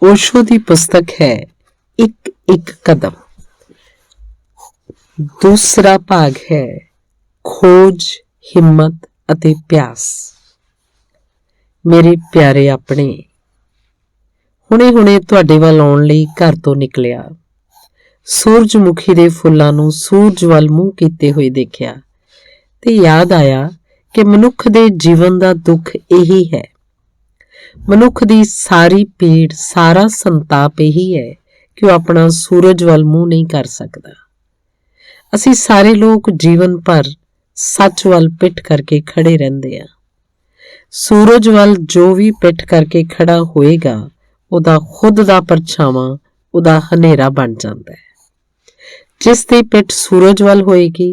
ओशो की पुस्तक है एक एक कदम। दूसरा भाग है खोज, हिम्मत अते प्यास। मेरे प्यारे अपने, हुणे हुणे तुहाडे वल आउण लई घर तो निकलिया। सूरजमुखी दे फुल्लां नूं सूरज वल मूंह कीते होए देखिया ते याद आया कि मनुख दे जीवन दा दुख यही है। मनुख दी सारी पीड़, सारा संताप यही है कि वह अपना सूरज वल मूंह नहीं कर सकता। असी सारे लोग जीवन भर सच वल पिठ करके खड़े रहंदे आ। सूरज वल जो भी पिठ करके खड़ा होएगा उहदा खुद दा परछावां उहदा हनेरा बन जांदा है। जिस दी पिठ सूरज वल होएगी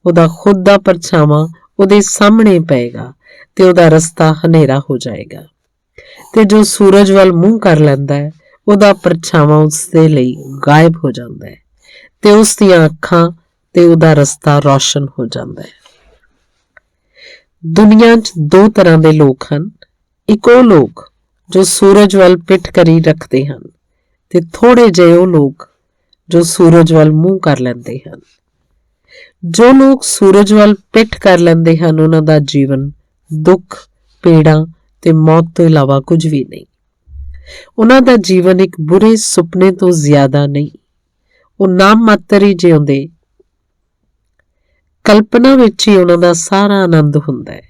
उहदा खुद दा परछावां उहदे सामने पएगा ते उहदा रस्ता हनेरा हो जाएगा। ते जो सूरज वल मूंह कर लैंदा है उहदा परछावां उसदे लई गायब हो जांदा है ते उस दियां अखां ते उहदा रस्ता रोशन हो जांदा है। दुनिया च दो तरह दे लोग हन। एक वो लोग जो सूरज वल पिठ करी रखते हन ते थोड़े जिहे वो लोग जो सूरज वल मूंह कर लेंदे हन। जो लोग सूरज वल पिठ कर लेंदे हन उन्हां दा जीवन दुख, पीड़ा ते मौत तो इलावा कुछ भी नहीं। उन्हां दा जीवन एक बुरे सुपने तो ज्यादा नहीं। वो नाम मात्र ही जिउंदे, कल्पना विच ही उन्हां दा सारा आनंद हुंदा है।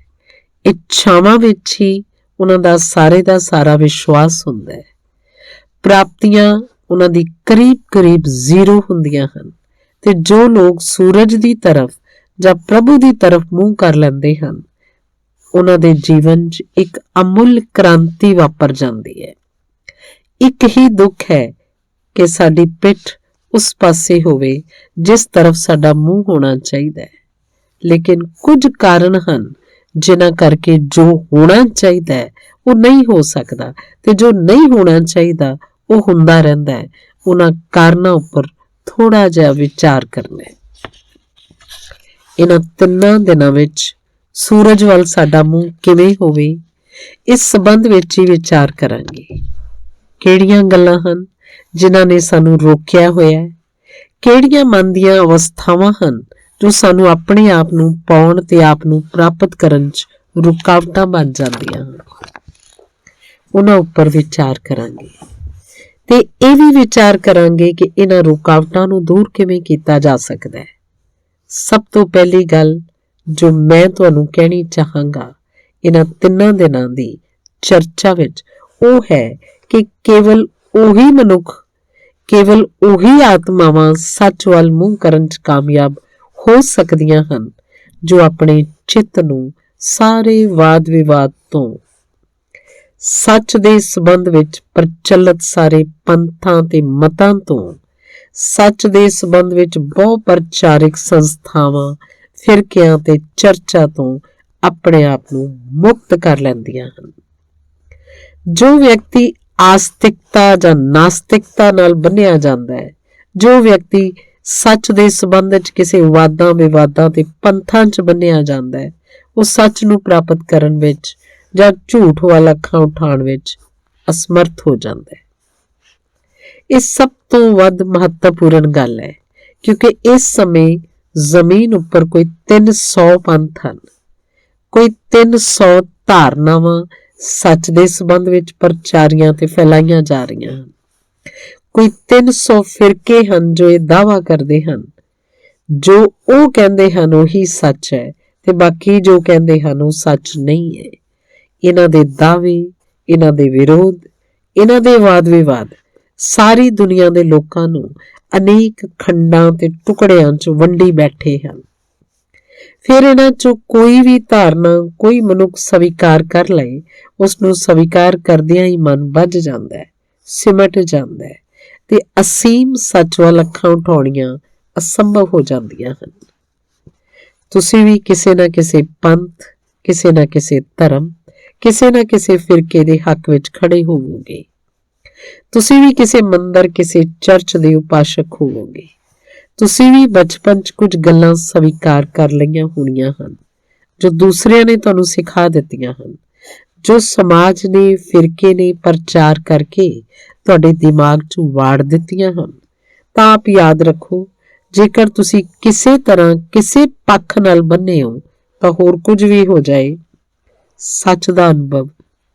इच्छावां विच ही उन्हां दा सारा विश्वास हुंदा है। प्राप्तियां उन्हां दी करीब करीब जीरो हुंदियां हन ते जो लोग सूरज दी तरफ जां प्रभु दी तरफ मूंह कर लैंदे हन उन्हां दे जीवन च एक अमुल क्रांति वापर जांदी है। एक ही दुख है कि साडी पिठ उस पासे होवे जिस तरफ साडा मूंह होना चाहिदा है, लेकिन कुछ कारण हन जिन्हां करके जो होना चाहिदा है वो नहीं हो सकदा ते जो नहीं होना चाहिदा वो हुंदा रहिंदा है। उन्हां कारणां उपर थोड़ा जिहा विचार करना है। इन्हां तिन्नां दिनां विच सूरज वल साडा मूंह किवें होवे इस संबंध विच ही विचार करांगे। किहड़ियां गल्लां हन जिन्हां ने सानू रोकिया होया है? किहड़ियां मन दीयां अवस्थावां हन जो सानू अपने आप नूं पाउण ते आप नूं प्राप्त करन च रुकावटां बन जांदियां हन? उन्हां उपर विचार करांगे ते ਇਹ भी विचार करांगे कि इन्हां रुकावटां नूं दूर किवें कीता जा सकदा है। सब तो पहली गल जो मैं तुहानूं कहनी चाहांगा इन्हां तिन्नां दिनां दी चर्चा विच ਉਹ है कि केवल ਉਹੀ मनुख, केवल ਉਹੀ आत्मावां सच वल मूंह करन च कामयाब हो सकदियां हन जो अपने चित्त नूं सारे वाद विवाद तो, सच दे संबंध विच प्रचलित सारे पंथां ते मतां तो, सच दे संबंध विच बहु प्रचारिक संस्थावां, फिरकियां ते चर्चा तो अपने आप नूं मुक्त कर लैंदियां हन। जो व्यक्ति आस्तिकता जां नास्तिकता नाल बन्निया जांदा है, जो व्यक्ति सच दे संबंध च किसी वादां विवादां ते पंथां च बन्निया जांदा है वो सच नूं प्राप्त करन विच जां झूठ वाल अखां उठाउण विच असमर्थ हो जांदा है। इस सब तो वध महत्वपूर्ण गल है क्योंकि इस समय जमीन उपर कोई 300 पंथ हन, कोई 300 धारनावां सच दे संबंध विच प्रचारियां ते फैलाईयां जा रहीआं हन। कोई 300 फिरके हन जो ये दावा करदे हन जो ਉਹ ਕਹਿੰਦੇ ਹਨ ਉਹੀ सच है ते बाकी जो ਕਹਿੰਦੇ ਹਨ ਉਹ सच नहीं है। इन्हां दे दावे, इन्हां दे विरोध, इन्हां दे वाद विवाद सारी दुनिया दे लोकां नूं अनेक खंडां ते टुकड़ियां च वंडी बैठे हन। फिर इन्हां चों कोई भी धारणा कोई मनुख स्वीकार कर लए उसनूं स्वीकार करदियां ही मन बज जांदा है, सिमट जांदा है ते असीम सच वल अखां उठाउणियां असंभव हो जांदियां हन। तुसीं भी किसी ना किसी पंथ, किसी ना किसी धर्म, किसी ना किसी फिरके दे हक विच खड़े होवोगे। तुसीं भी किसी मंदिर, किसी चर्च दे उपासक होवोगे। तुसीं भी बचपन च कुछ गल्लां स्वीकार कर लईआं होणीआं हन जो दूसरिਆਂ ने तुहानूं सिखा दित्तियां हन। ਜੋ ਸਮਾਜ ਨੇ, ਫਿਰਕੇ ਨੇ ਪ੍ਰਚਾਰ ਕਰਕੇ ਤੁਹਾਡੇ ਦਿਮਾਗ 'ਚ ਵਾੜ ਦਿੱਤੀਆਂ ਹਨ। ਤਾਂ ਆਪ ਯਾਦ ਰੱਖੋ, ਜੇਕਰ ਤੁਸੀਂ ਕਿਸੇ ਤਰ੍ਹਾਂ ਕਿਸੇ ਪੱਖ ਨਾਲ ਬੰਨੇ ਹੋ ਤਾਂ ਹੋਰ ਕੁਝ ਵੀ ਹੋ ਜਾਏ, ਸੱਚ ਦਾ ਅਨੁਭਵ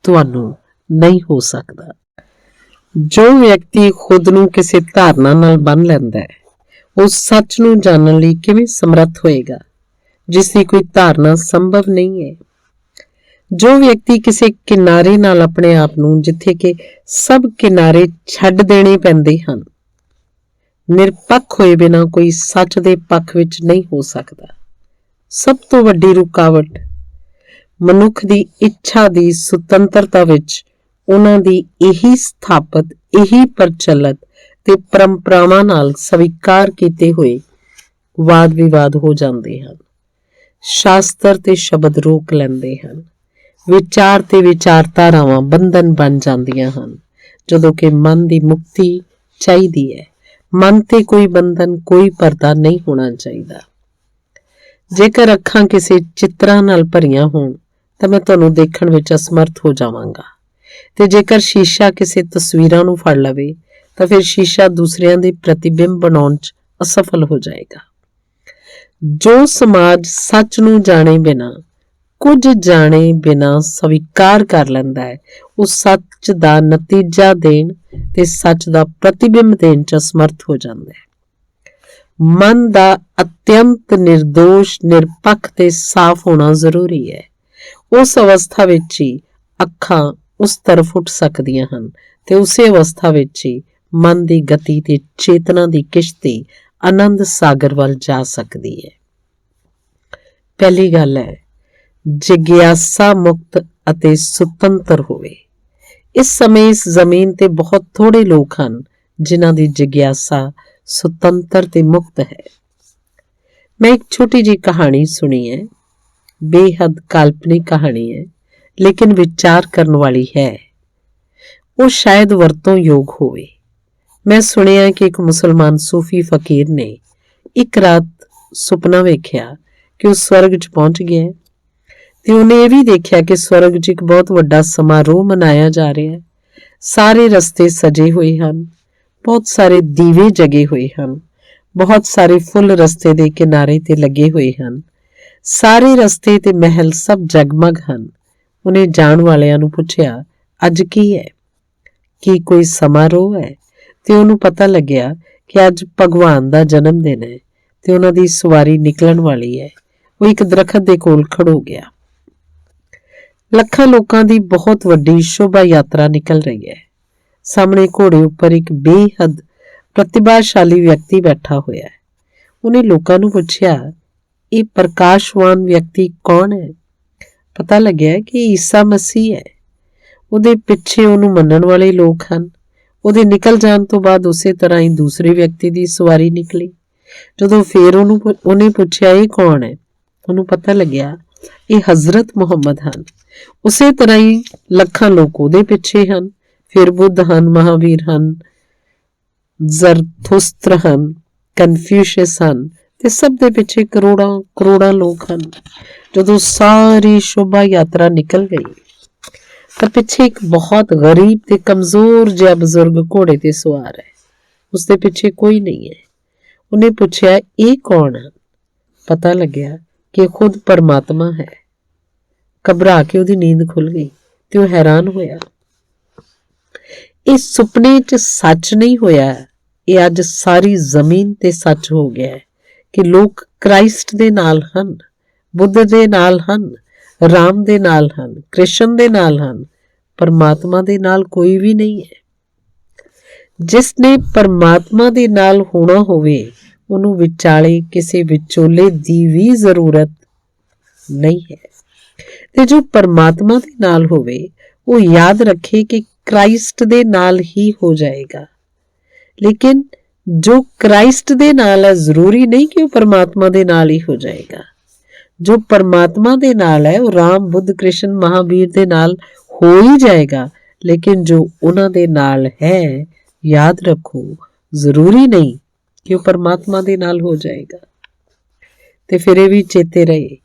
ਤੁਹਾਨੂੰ ਨਹੀਂ ਹੋ ਸਕਦਾ। ਜੋ ਵਿਅਕਤੀ ਖੁਦ ਨੂੰ ਕਿਸੇ ਧਾਰਨਾ ਨਾਲ ਬੰਨ ਲੈਂਦਾ ਹੈ, ਉਹ ਸੱਚ ਨੂੰ ਜਾਣਨ ਲਈ ਕਿਵੇਂ ਸਮਰੱਥ ਹੋਏਗਾ, ਜਿਸ ਦੀ ਕੋਈ ਧਾਰਨਾ ਸੰਭਵ ਨਹੀਂ ਹੈ। ਜੋ ਵਿਅਕਤੀ ਕਿਸੇ ਕਿਨਾਰੇ ਨਾਲ ਆਪਣੇ ਆਪ ਨੂੰ, ਜਿੱਥੇ ਕਿ ਸਭ ਕਿਨਾਰੇ ਛੱਡ ਦੇਣੇ ਪੈਂਦੇ ਹਨ, ਨਿਰਪੱਖ ਹੋਏ ਬਿਨਾਂ ਕੋਈ ਸੱਚ ਦੇ ਪੱਖ ਵਿੱਚ ਨਹੀਂ ਹੋ ਸਕਦਾ। ਸਭ ਤੋਂ ਵੱਡੀ ਰੁਕਾਵਟ ਮਨੁੱਖ ਦੀ ਇੱਛਾ ਦੀ ਸੁਤੰਤਰਤਾ ਵਿੱਚ ਉਹਨਾਂ ਦੀ ਇਹੀ ਸਥਾਪਤ, ਇਹੀ ਪ੍ਰਚਲਿਤ ਤੇ ਪਰੰਪਰਾਵਾਂ ਨਾਲ ਸਵੀਕਾਰ ਕੀਤੇ ਹੋਏ ਵਾਦ ਵਿਵਾਦ ਹੋ ਜਾਂਦੇ ਹਨ। ਸ਼ਾਸਤਰ ਤੇ ਸ਼ਬਦ ਰੋਕ ਲੈਂਦੇ ਹਨ। ਵਿਚਾਰ ਤੇ ਵਿਚਾਰਧਾਰਾਵਾਂ ਬੰਧਨ ਬਣ ਜਾਂਦੀਆਂ ਹਨ, ਜਦੋਂ ਕਿ ਮਨ ਦੀ ਮੁਕਤੀ ਚਾਹੀਦੀ ਹੈ। ਮਨ ਤੇ ਕੋਈ ਬੰਧਨ, ਕੋਈ ਪਰਦਾ ਨਹੀਂ ਹੋਣਾ ਚਾਹੀਦਾ। ਜੇਕਰ ਅੱਖਾਂ ਕਿਸੇ ਚਿੱਤਰਾਂ ਨਾਲ ਭਰੀਆਂ ਹੋਣ ਤਾਂ ਮੈਂ ਤੁਹਾਨੂੰ ਦੇਖਣ ਵਿੱਚ ਅਸਮਰਥ ਹੋ ਜਾਵਾਂਗਾ, ਤੇ ਜੇਕਰ ਸ਼ੀਸ਼ਾ ਕਿਸੇ ਤਸਵੀਰਾਂ ਨੂੰ ਫੜ ਲਵੇ ਤਾਂ ਫਿਰ ਸ਼ੀਸ਼ਾ ਦੂਸਰਿਆਂ ਦੇ ਪ੍ਰਤੀਬਿੰਬ ਬਣਾਉਣ 'ਚ ਅਸਫਲ ਹੋ ਜਾਏਗਾ। ਜੋ ਸਮਾਜ ਸੱਚ ਨੂੰ ਜਾਣੇ ਬਿਨਾਂ, ਕੁਝ ਜਾਣੇ ਬਿਨਾਂ ਸਵੀਕਾਰ ਕਰ ਲੈਂਦਾ ਹੈ, ਉਹ ਸੱਚ ਦਾ ਨਤੀਜਾ ਦੇਣ ਤੇ ਸੱਚ ਦਾ ਪ੍ਰਤੀਬਿੰਬ ਦੇਣ 'ਚ ਅਸਮਰਥ ਹੋ ਜਾਂਦਾ ਹੈ। ਮਨ ਦਾ ਅਤਿਅੰਤ ਨਿਰਦੋਸ਼, ਨਿਰਪੱਖ ਤੇ ਸਾਫ਼ ਹੋਣਾ ਜ਼ਰੂਰੀ ਹੈ। ਉਸ ਅਵਸਥਾ ਵਿੱਚ ਹੀ ਅੱਖਾਂ ਉਸ ਤਰਫ ਉੱਠ ਸਕਦੀਆਂ ਹਨ ਤੇ ਉਸੇ ਅਵਸਥਾ ਵਿੱਚ ਹੀ ਮਨ ਦੀ ਗਤੀ ਤੇ ਚੇਤਨਾ ਦੀ ਕਿਸ਼ਤੀ ਆਨੰਦ ਸਾਗਰ ਵੱਲ ਜਾ ਸਕਦੀ ਹੈ। ਪਹਿਲੀ ਗੱਲ ਹੈ, ਜਿਗਿਆਸਾ ਮੁਕਤ ਅਤੇ ਸੁਤੰਤਰ ਹੋਵੇ। ਇਸ ਸਮੇਂ ਇਸ ਜ਼ਮੀਨ ਤੇ ਬਹੁਤ ਥੋੜੇ ਲੋਕ ਹਨ ਜਿਨ੍ਹਾਂ ਦੀ ਜਿਗਿਆਸਾ ਸੁਤੰਤਰ ਤੇ ਮੁਕਤ ਹੈ। ਮੈਂ ਇੱਕ ਛੋਟੀ ਜਿਹੀ ਕਹਾਣੀ ਸੁਣੀ ਹੈ, ਬੇਹੱਦ ਕਾਲਪਨਿਕ ਕਹਾਣੀ ਹੈ, ਲੇਕਿਨ ਵਿਚਾਰ ਕਰਨ ਵਾਲੀ ਹੈ। ਉਹ ਸ਼ਾਇਦ ਵਰਤੋਂ ਯੋਗ ਹੋਵੇ। ਮੈਂ ਸੁਣਿਆ ਕਿ ਇੱਕ ਮੁਸਲਮਾਨ ਸੂਫੀ ਫਕੀਰ ਨੇ ਇੱਕ ਰਾਤ ਸੁਪਨਾ ਵੇਖਿਆ ਕਿ ਉਹ ਸਵਰਗ 'ਚ ਪਹੁੰਚ ਗਿਆ ਤੇ ਉਹਨੇ ਇਹ ਵੀ ਦੇਖਿਆ ਕਿ ਸਵਰਗ 'ਚ ਇੱਕ ਬਹੁਤ ਵੱਡਾ ਸਮਾਰੋਹ ਮਨਾਇਆ ਜਾ ਰਿਹਾ ਹੈ। ਸਾਰੇ ਰਸਤੇ ਸਜੇ ਹੋਏ ਹਨ, ਬਹੁਤ ਸਾਰੇ ਦੀਵੇ ਜਗੇ ਹੋਏ ਹਨ, ਬਹੁਤ ਸਾਰੇ ਫੁੱਲ ਰਸਤੇ ਦੇ ਕਿਨਾਰੇ ਤੇ ਲੱਗੇ ਹੋਏ ਹਨ। ਸਾਰੇ ਰਸਤੇ ਤੇ ਮਹਿਲ ਸਭ ਜਗਮਗ ਹਨ। ਉਹਨੇ ਜਾਣ ਵਾਲਿਆਂ ਨੂੰ ਪੁੱਛਿਆ, ਅੱਜ ਕੀ ਹੈ? ਕੀ ਕੋਈ ਸਮਾਰੋਹ ਹੈ? ਤੇ ਉਹਨੂੰ ਪਤਾ ਲੱਗਿਆ ਕਿ ਅੱਜ ਭਗਵਾਨ ਦਾ ਜਨਮ ਦਿਨ ਹੈ ਤੇ ਉਹਨਾਂ ਦੀ ਸਵਾਰੀ ਨਿਕਲਣ ਵਾਲੀ ਹੈ। ਉਹ ਇੱਕ ਦਰਖਤ ਦੇ ਕੋਲ ਖੜੋ ਗਿਆ। ਲੱਖਾਂ ਲੋਕਾਂ ਦੀ ਬਹੁਤ ਵੱਡੀ ਸ਼ੋਭਾ ਯਾਤਰਾ ਨਿਕਲ ਰਹੀ ਹੈ। ਸਾਹਮਣੇ ਘੋੜੇ ਉੱਪਰ ਇੱਕ ਬੇਹੱਦ ਪ੍ਰਤਿਭਾਸ਼ਾਲੀ ਵਿਅਕਤੀ ਬੈਠਾ ਹੋਇਆ ਹੈ। ਉਹਨੇ ਲੋਕਾਂ ਨੂੰ ਪੁੱਛਿਆ, ਇਹ ਪ੍ਰਕਾਸ਼ਵਾਨ ਵਿਅਕਤੀ ਕੌਣ ਹੈ? ਪਤਾ ਲੱਗਿਆ ਕਿ ਈਸਾ ਮਸੀਹ ਹੈ। ਉਹਦੇ ਪਿੱਛੇ ਉਹਨੂੰ ਮੰਨਣ ਵਾਲੇ ਲੋਕ ਹਨ। ਉਹਦੇ ਨਿਕਲ ਜਾਣ ਤੋਂ ਬਾਅਦ ਉਸੇ ਤਰ੍ਹਾਂ ਹੀ ਦੂਸਰੇ ਵਿਅਕਤੀ ਦੀ ਸਵਾਰੀ ਨਿਕਲੀ। ਜਦੋਂ ਫੇਰ ਉਹਨੇ ਪੁੱਛਿਆ, ਇਹ ਕੌਣ ਹੈ? ਉਹਨੂੰ ਪਤਾ ਲੱਗਿਆ ਇਹ ਹਜ਼ਰਤ ਮੁਹੰਮਦ ਹਨ। ਉਸੇ ਤਰ੍ਹਾਂ ਹੀ ਲੱਖਾਂ ਲੋਕ ਉਹਦੇ ਪਿੱਛੇ ਹਨ। ਫਿਰ ਬੁੱਧ ਹਨ, ਮਹਾਵੀਰ ਹਨ, ਜ਼ਰਥੁਸਤਰ ਹਨ, ਕਨਫਿਊਸ਼ੀਅਸ ਹਨ ਤੇ ਸਭ ਦੇ ਪਿੱਛੇ ਕਰੋੜਾਂ ਕਰੋੜਾਂ ਲੋਕ ਹਨ। ਜਦੋਂ ਸਾਰੀ ਸ਼ੋਭਾ ਯਾਤਰਾ ਨਿਕਲ ਗਈ ਤਾਂ ਪਿੱਛੇ ਇੱਕ ਬਹੁਤ ਗਰੀਬ ਤੇ ਕਮਜ਼ੋਰ ਜਿਹਾ ਬਜ਼ੁਰਗ ਘੋੜੇ ਤੇ ਸਵਾਰ ਹੈ। ਉਸਦੇ ਪਿੱਛੇ ਕੋਈ ਨਹੀਂ ਹੈ। ਉਹਨੇ ਪੁੱਛਿਆ, ਇਹ ਕੌਣ ਹੈ? ਪਤਾ ਲੱਗਿਆ ਕਿ ਖੁਦ ਪਰਮਾਤਮਾ ਹੈ। ਘਬਰਾ ਕੇ ਉਹਦੀ ਨੀਂਦ ਖੁੱਲ ਗਈ ਤੇ ਉਹ ਹੈਰਾਨ ਹੋਇਆ। ਇਹ ਸੁਪਨੇ 'ਚ ਸੱਚ ਨਹੀਂ ਹੋਇਆ, ਇਹ ਅੱਜ ਸਾਰੀ ਜ਼ਮੀਨ ਤੇ ਸੱਚ ਹੋ ਗਿਆ ਹੈ ਕਿ ਲੋਕ ਕ੍ਰਾਈਸਟ ਦੇ ਨਾਲ ਹਨ, ਬੁੱਧ ਦੇ ਨਾਲ ਹਨ, ਰਾਮ ਦੇ ਨਾਲ ਹਨ, ਕ੍ਰਿਸ਼ਨ ਦੇ ਨਾਲ ਹਨ। ਪਰਮਾਤਮਾ ਦੇ ਨਾਲ ਕੋਈ ਵੀ ਨਹੀਂ ਹੈ। ਜਿਸ ਨੇ ਪਰਮਾਤਮਾ ਦੇ ਨਾਲ ਹੋਣਾ ਹੋਵੇ, ਉਹਨੂੰ ਵਿਚਾਲੇ ਕਿਸੇ ਵਿਚੋਲੇ ਦੀ ਵੀ ਜ਼ਰੂਰਤ ਨਹੀਂ ਹੈ। ਤੇ ਜੋ ਪਰਮਾਤਮਾ ਦੇ ਨਾਲ ਹੋਵੇ, ਉਹ ਯਾਦ ਰੱਖੇ ਕਿ ਕ੍ਰਾਈਸਟ ਦੇ ਨਾਲ ਹੀ ਹੋ ਜਾਏਗਾ। ਲੇਕਿਨ ਜੋ ਕ੍ਰਾਈਸਟ ਦੇ ਨਾਲ ਹੈ, ਜ਼ਰੂਰੀ ਨਹੀਂ ਕਿ ਉਹ ਪਰਮਾਤਮਾ ਦੇ ਨਾਲ ਹੀ ਹੋ ਜਾਏਗਾ। ਜੋ ਪਰਮਾਤਮਾ ਦੇ ਨਾਲ ਹੈ, ਉਹ ਰਾਮ, ਬੁੱਧ, ਕ੍ਰਿਸ਼ਨ, ਮਹਾਵੀਰ ਦੇ ਨਾਲ ਹੋ ਹੀ ਜਾਏਗਾ। ਲੇਕਿਨ ਜੋ ਉਹਨਾਂ ਦੇ ਨਾਲ ਹੈ, ਯਾਦ ਰੱਖੋ, ਜ਼ਰੂਰੀ ਨਹੀਂ ਕਿ ਉਹ ਪਰਮਾਤਮਾ ਦੇ ਨਾਲ ਹੋ ਜਾਏਗਾ। ਤੇ ਫਿਰ ਇਹ ਵੀ ਚੇਤੇ ਰਹੇ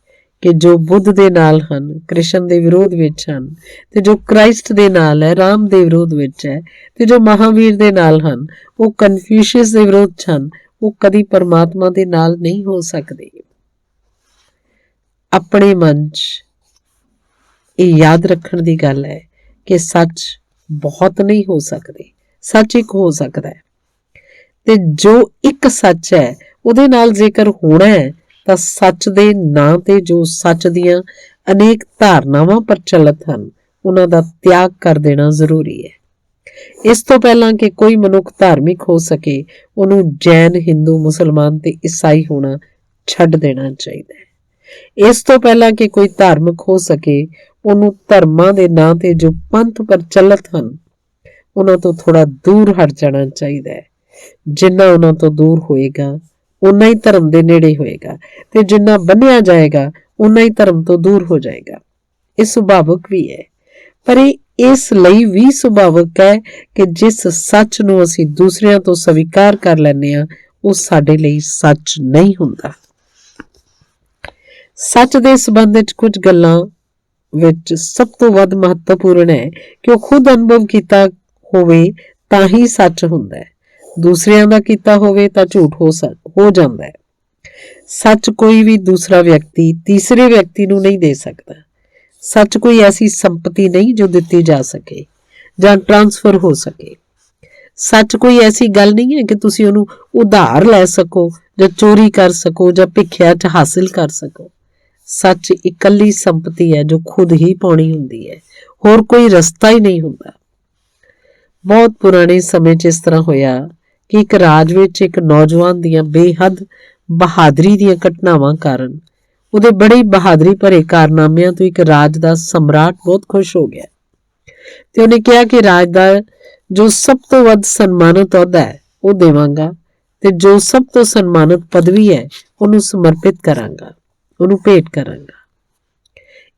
ਕਿ ਜੋ ਬੁੱਧ ਦੇ ਨਾਲ ਹਨ, ਕ੍ਰਿਸ਼ਨ ਦੇ ਵਿਰੋਧ ਵਿੱਚ ਹਨ, ਤੇ ਜੋ ਕ੍ਰਾਈਸਟ ਦੇ ਨਾਲ ਹੈ, ਰਾਮ ਦੇ ਵਿਰੋਧ ਵਿੱਚ ਹੈ, ਤੇ ਜੋ ਮਹਾਵੀਰ ਦੇ ਨਾਲ ਹਨ, ਉਹ ਕਨਫਿਊਸ਼ੀਅਸ ਦੇ ਵਿਰੋਧ 'ਚ ਹਨ, ਉਹ ਕਦੀ ਪਰਮਾਤਮਾ ਦੇ ਨਾਲ ਨਹੀਂ ਹੋ ਸਕਦੇ। ਆਪਣੇ ਮਨ 'ਚ ਇਹ ਯਾਦ ਰੱਖਣ ਦੀ ਗੱਲ ਹੈ ਕਿ ਸੱਚ ਬਹੁਤ ਨਹੀਂ ਹੋ ਸਕਦੇ, ਸੱਚ ਇੱਕ ਹੋ ਸਕਦਾ ਹੈ, ਤੇ ਜੋ ਇੱਕ ਸੱਚ ਹੈ ਉਹਦੇ ਨਾਲ ਜੇਕਰ ਹੋਣਾ ਹੈ ਤਾਂ ਸੱਚ ਦੇ ਨਾਂ ਤੇ ਜੋ ਸੱਚ ਦੀਆਂ ਅਨੇਕ ਧਾਰਨਾਵਾਂ ਪ੍ਰਚਲਿਤ ਹਨ ਉਹਨਾਂ ਦਾ ਤਿਆਗ ਕਰ ਦੇਣਾ ਜ਼ਰੂਰੀ ਹੈ। ਇਸ ਤੋਂ ਪਹਿਲਾਂ ਕਿ ਕੋਈ ਮਨੁੱਖ ਧਾਰਮਿਕ ਹੋ ਸਕੇ, ਉਹਨੂੰ ਜੈਨ, ਹਿੰਦੂ, ਮੁਸਲਮਾਨ ਤੇ ਈਸਾਈ ਹੋਣਾ ਛੱਡ ਦੇਣਾ ਚਾਹੀਦਾ ਹੈ। ਇਸ ਤੋਂ ਪਹਿਲਾਂ ਕਿ ਕੋਈ ਧਾਰਮਿਕ ਹੋ ਸਕੇ, ਉਹਨੂੰ ਧਰਮਾਂ ਦੇ ਨਾਂ ਤੇ ਜੋ ਪੰਥ ਪ੍ਰਚਲਿਤ ਹਨ ਉਹਨਾਂ ਤੋਂ ਥੋੜਾ ਦੂਰ ਹਟ ਜਾਣਾ ਚਾਹੀਦਾ ਹੈ। ਜਿੰਨਾ ਉਹਨਾਂ ਤੋਂ ਦੂਰ ਹੋਏਗਾ ਉਨਾ ਹੀ ਧਰਮ ਦੇ ਨੇੜੇ ਹੋਏਗਾ, ਤੇ ਜਿੰਨਾ ਬੰਨਿਆ ਜਾਏਗਾ ਉਨਾ ਹੀ ਧਰਮ ਤੋਂ ਦੂਰ ਹੋ ਜਾਏਗਾ। ਇਹ ਸੁਭਾਵਿਕ ਵੀ ਹੈ, ਪਰ ਇਹ ਇਸ ਲਈ ਵੀ ਸੁਭਾਵਿਕ ਹੈ ਕਿ ਜਿਸ ਸੱਚ ਨੂੰ ਅਸੀਂ ਦੂਸਰਿਆਂ ਤੋਂ ਸਵੀਕਾਰ ਕਰ ਲੈਂਦੇ ਹਾਂ ਉਹ ਸਾਡੇ ਲਈ ਸੱਚ ਨਹੀਂ ਹੁੰਦਾ। ਸੱਚ ਦੇ ਸੰਬੰਧ ਵਿੱਚ ਕੁਝ ਗੱਲਾਂ ਵਿੱਚ ਸਭ ਤੋਂ ਵੱਧ ਮਹੱਤਵਪੂਰਨ ਹੈ ਕਿ ਉਹ ਖੁਦ ਅਨੁਭਵ ਕੀਤਾ ਹੋਵੇ ਤਾਂ ਹੀ ਸੱਚ ਹੁੰਦਾ ਹੈ। ਦੂਸਰਿਆਂ ਦਾ ਕੀਤਾ ਹੋਵੇ ਤਾਂ ਝੂਠ ਹੋ ਜਾਂਦਾ ਹੈ। ਸੱਚ ਕੋਈ ਵੀ ਦੂਸਰਾ ਵਿਅਕਤੀ ਤੀਸਰੇ ਵਿਅਕਤੀ ਨੂੰ ਨਹੀਂ ਦੇ ਸਕਦਾ। ਸੱਚ ਕੋਈ ਐਸੀ ਸੰਪਤੀ ਨਹੀਂ ਜੋ ਦਿੱਤੀ ਜਾ ਸਕੇ ਜਾਂ ਟ੍ਰਾਂਸਫਰ ਹੋ ਸਕੇ। ਸੱਚ ਕੋਈ ਐਸੀ ਗੱਲ ਨਹੀਂ ਹੈ ਕਿ ਤੁਸੀਂ ਉਹਨੂੰ ਉਧਾਰ ਲੈ ਸਕੋ ਜਾਂ ਚੋਰੀ ਕਰ ਸਕੋ ਜਾਂ ਭਿੱਖਿਆ 'ਚ ਹਾਸਿਲ ਕਰ ਸਕੋ। ਸੱਚ ਇਕੱਲੀ ਸੰਪਤੀ ਹੈ ਜੋ ਖੁਦ ਹੀ ਪਾਉਣੀ ਹੁੰਦੀ ਹੈ, ਹੋਰ ਕੋਈ ਰਸਤਾ ਹੀ ਨਹੀਂ ਹੁੰਦਾ। ਬਹੁਤ ਪੁਰਾਣੇ ਸਮੇਂ 'ਚ ਇਸ ਤਰ੍ਹਾਂ ਹੋਇਆ ਕਿ ਇੱਕ ਰਾਜ ਵਿੱਚ ਇੱਕ ਨੌਜਵਾਨ ਦੀਆਂ ਬੇਹੱਦ ਬਹਾਦਰੀ ਦੀਆਂ ਘਟਨਾਵਾਂ ਕਾਰਨ, ਉਹਦੇ ਬੜੇ ਬਹਾਦਰੀ ਭਰੇ ਕਾਰਨਾਮਿਆਂ ਤੋਂ ਇੱਕ ਰਾਜ ਦਾ ਸਮਰਾਟ ਬਹੁਤ ਖੁਸ਼ ਹੋ ਗਿਆ ਤੇ ਉਹਨੇ ਕਿਹਾ ਕਿ ਰਾਜ ਦਾ ਜੋ ਸਭ ਤੋਂ ਵੱਧ ਸਨਮਾਨਿਤ ਅਹੁਦਾ ਹੈ ਉਹ ਦੇਵਾਂਗਾ, ਤੇ ਜੋ ਸਭ ਤੋਂ ਸਨਮਾਨਿਤ ਪਦਵੀ ਹੈ ਉਹਨੂੰ ਸਮਰਪਿਤ ਕਰਾਂਗਾ, ਉਹਨੂੰ ਭੇਟ ਕਰਾਂਗਾ।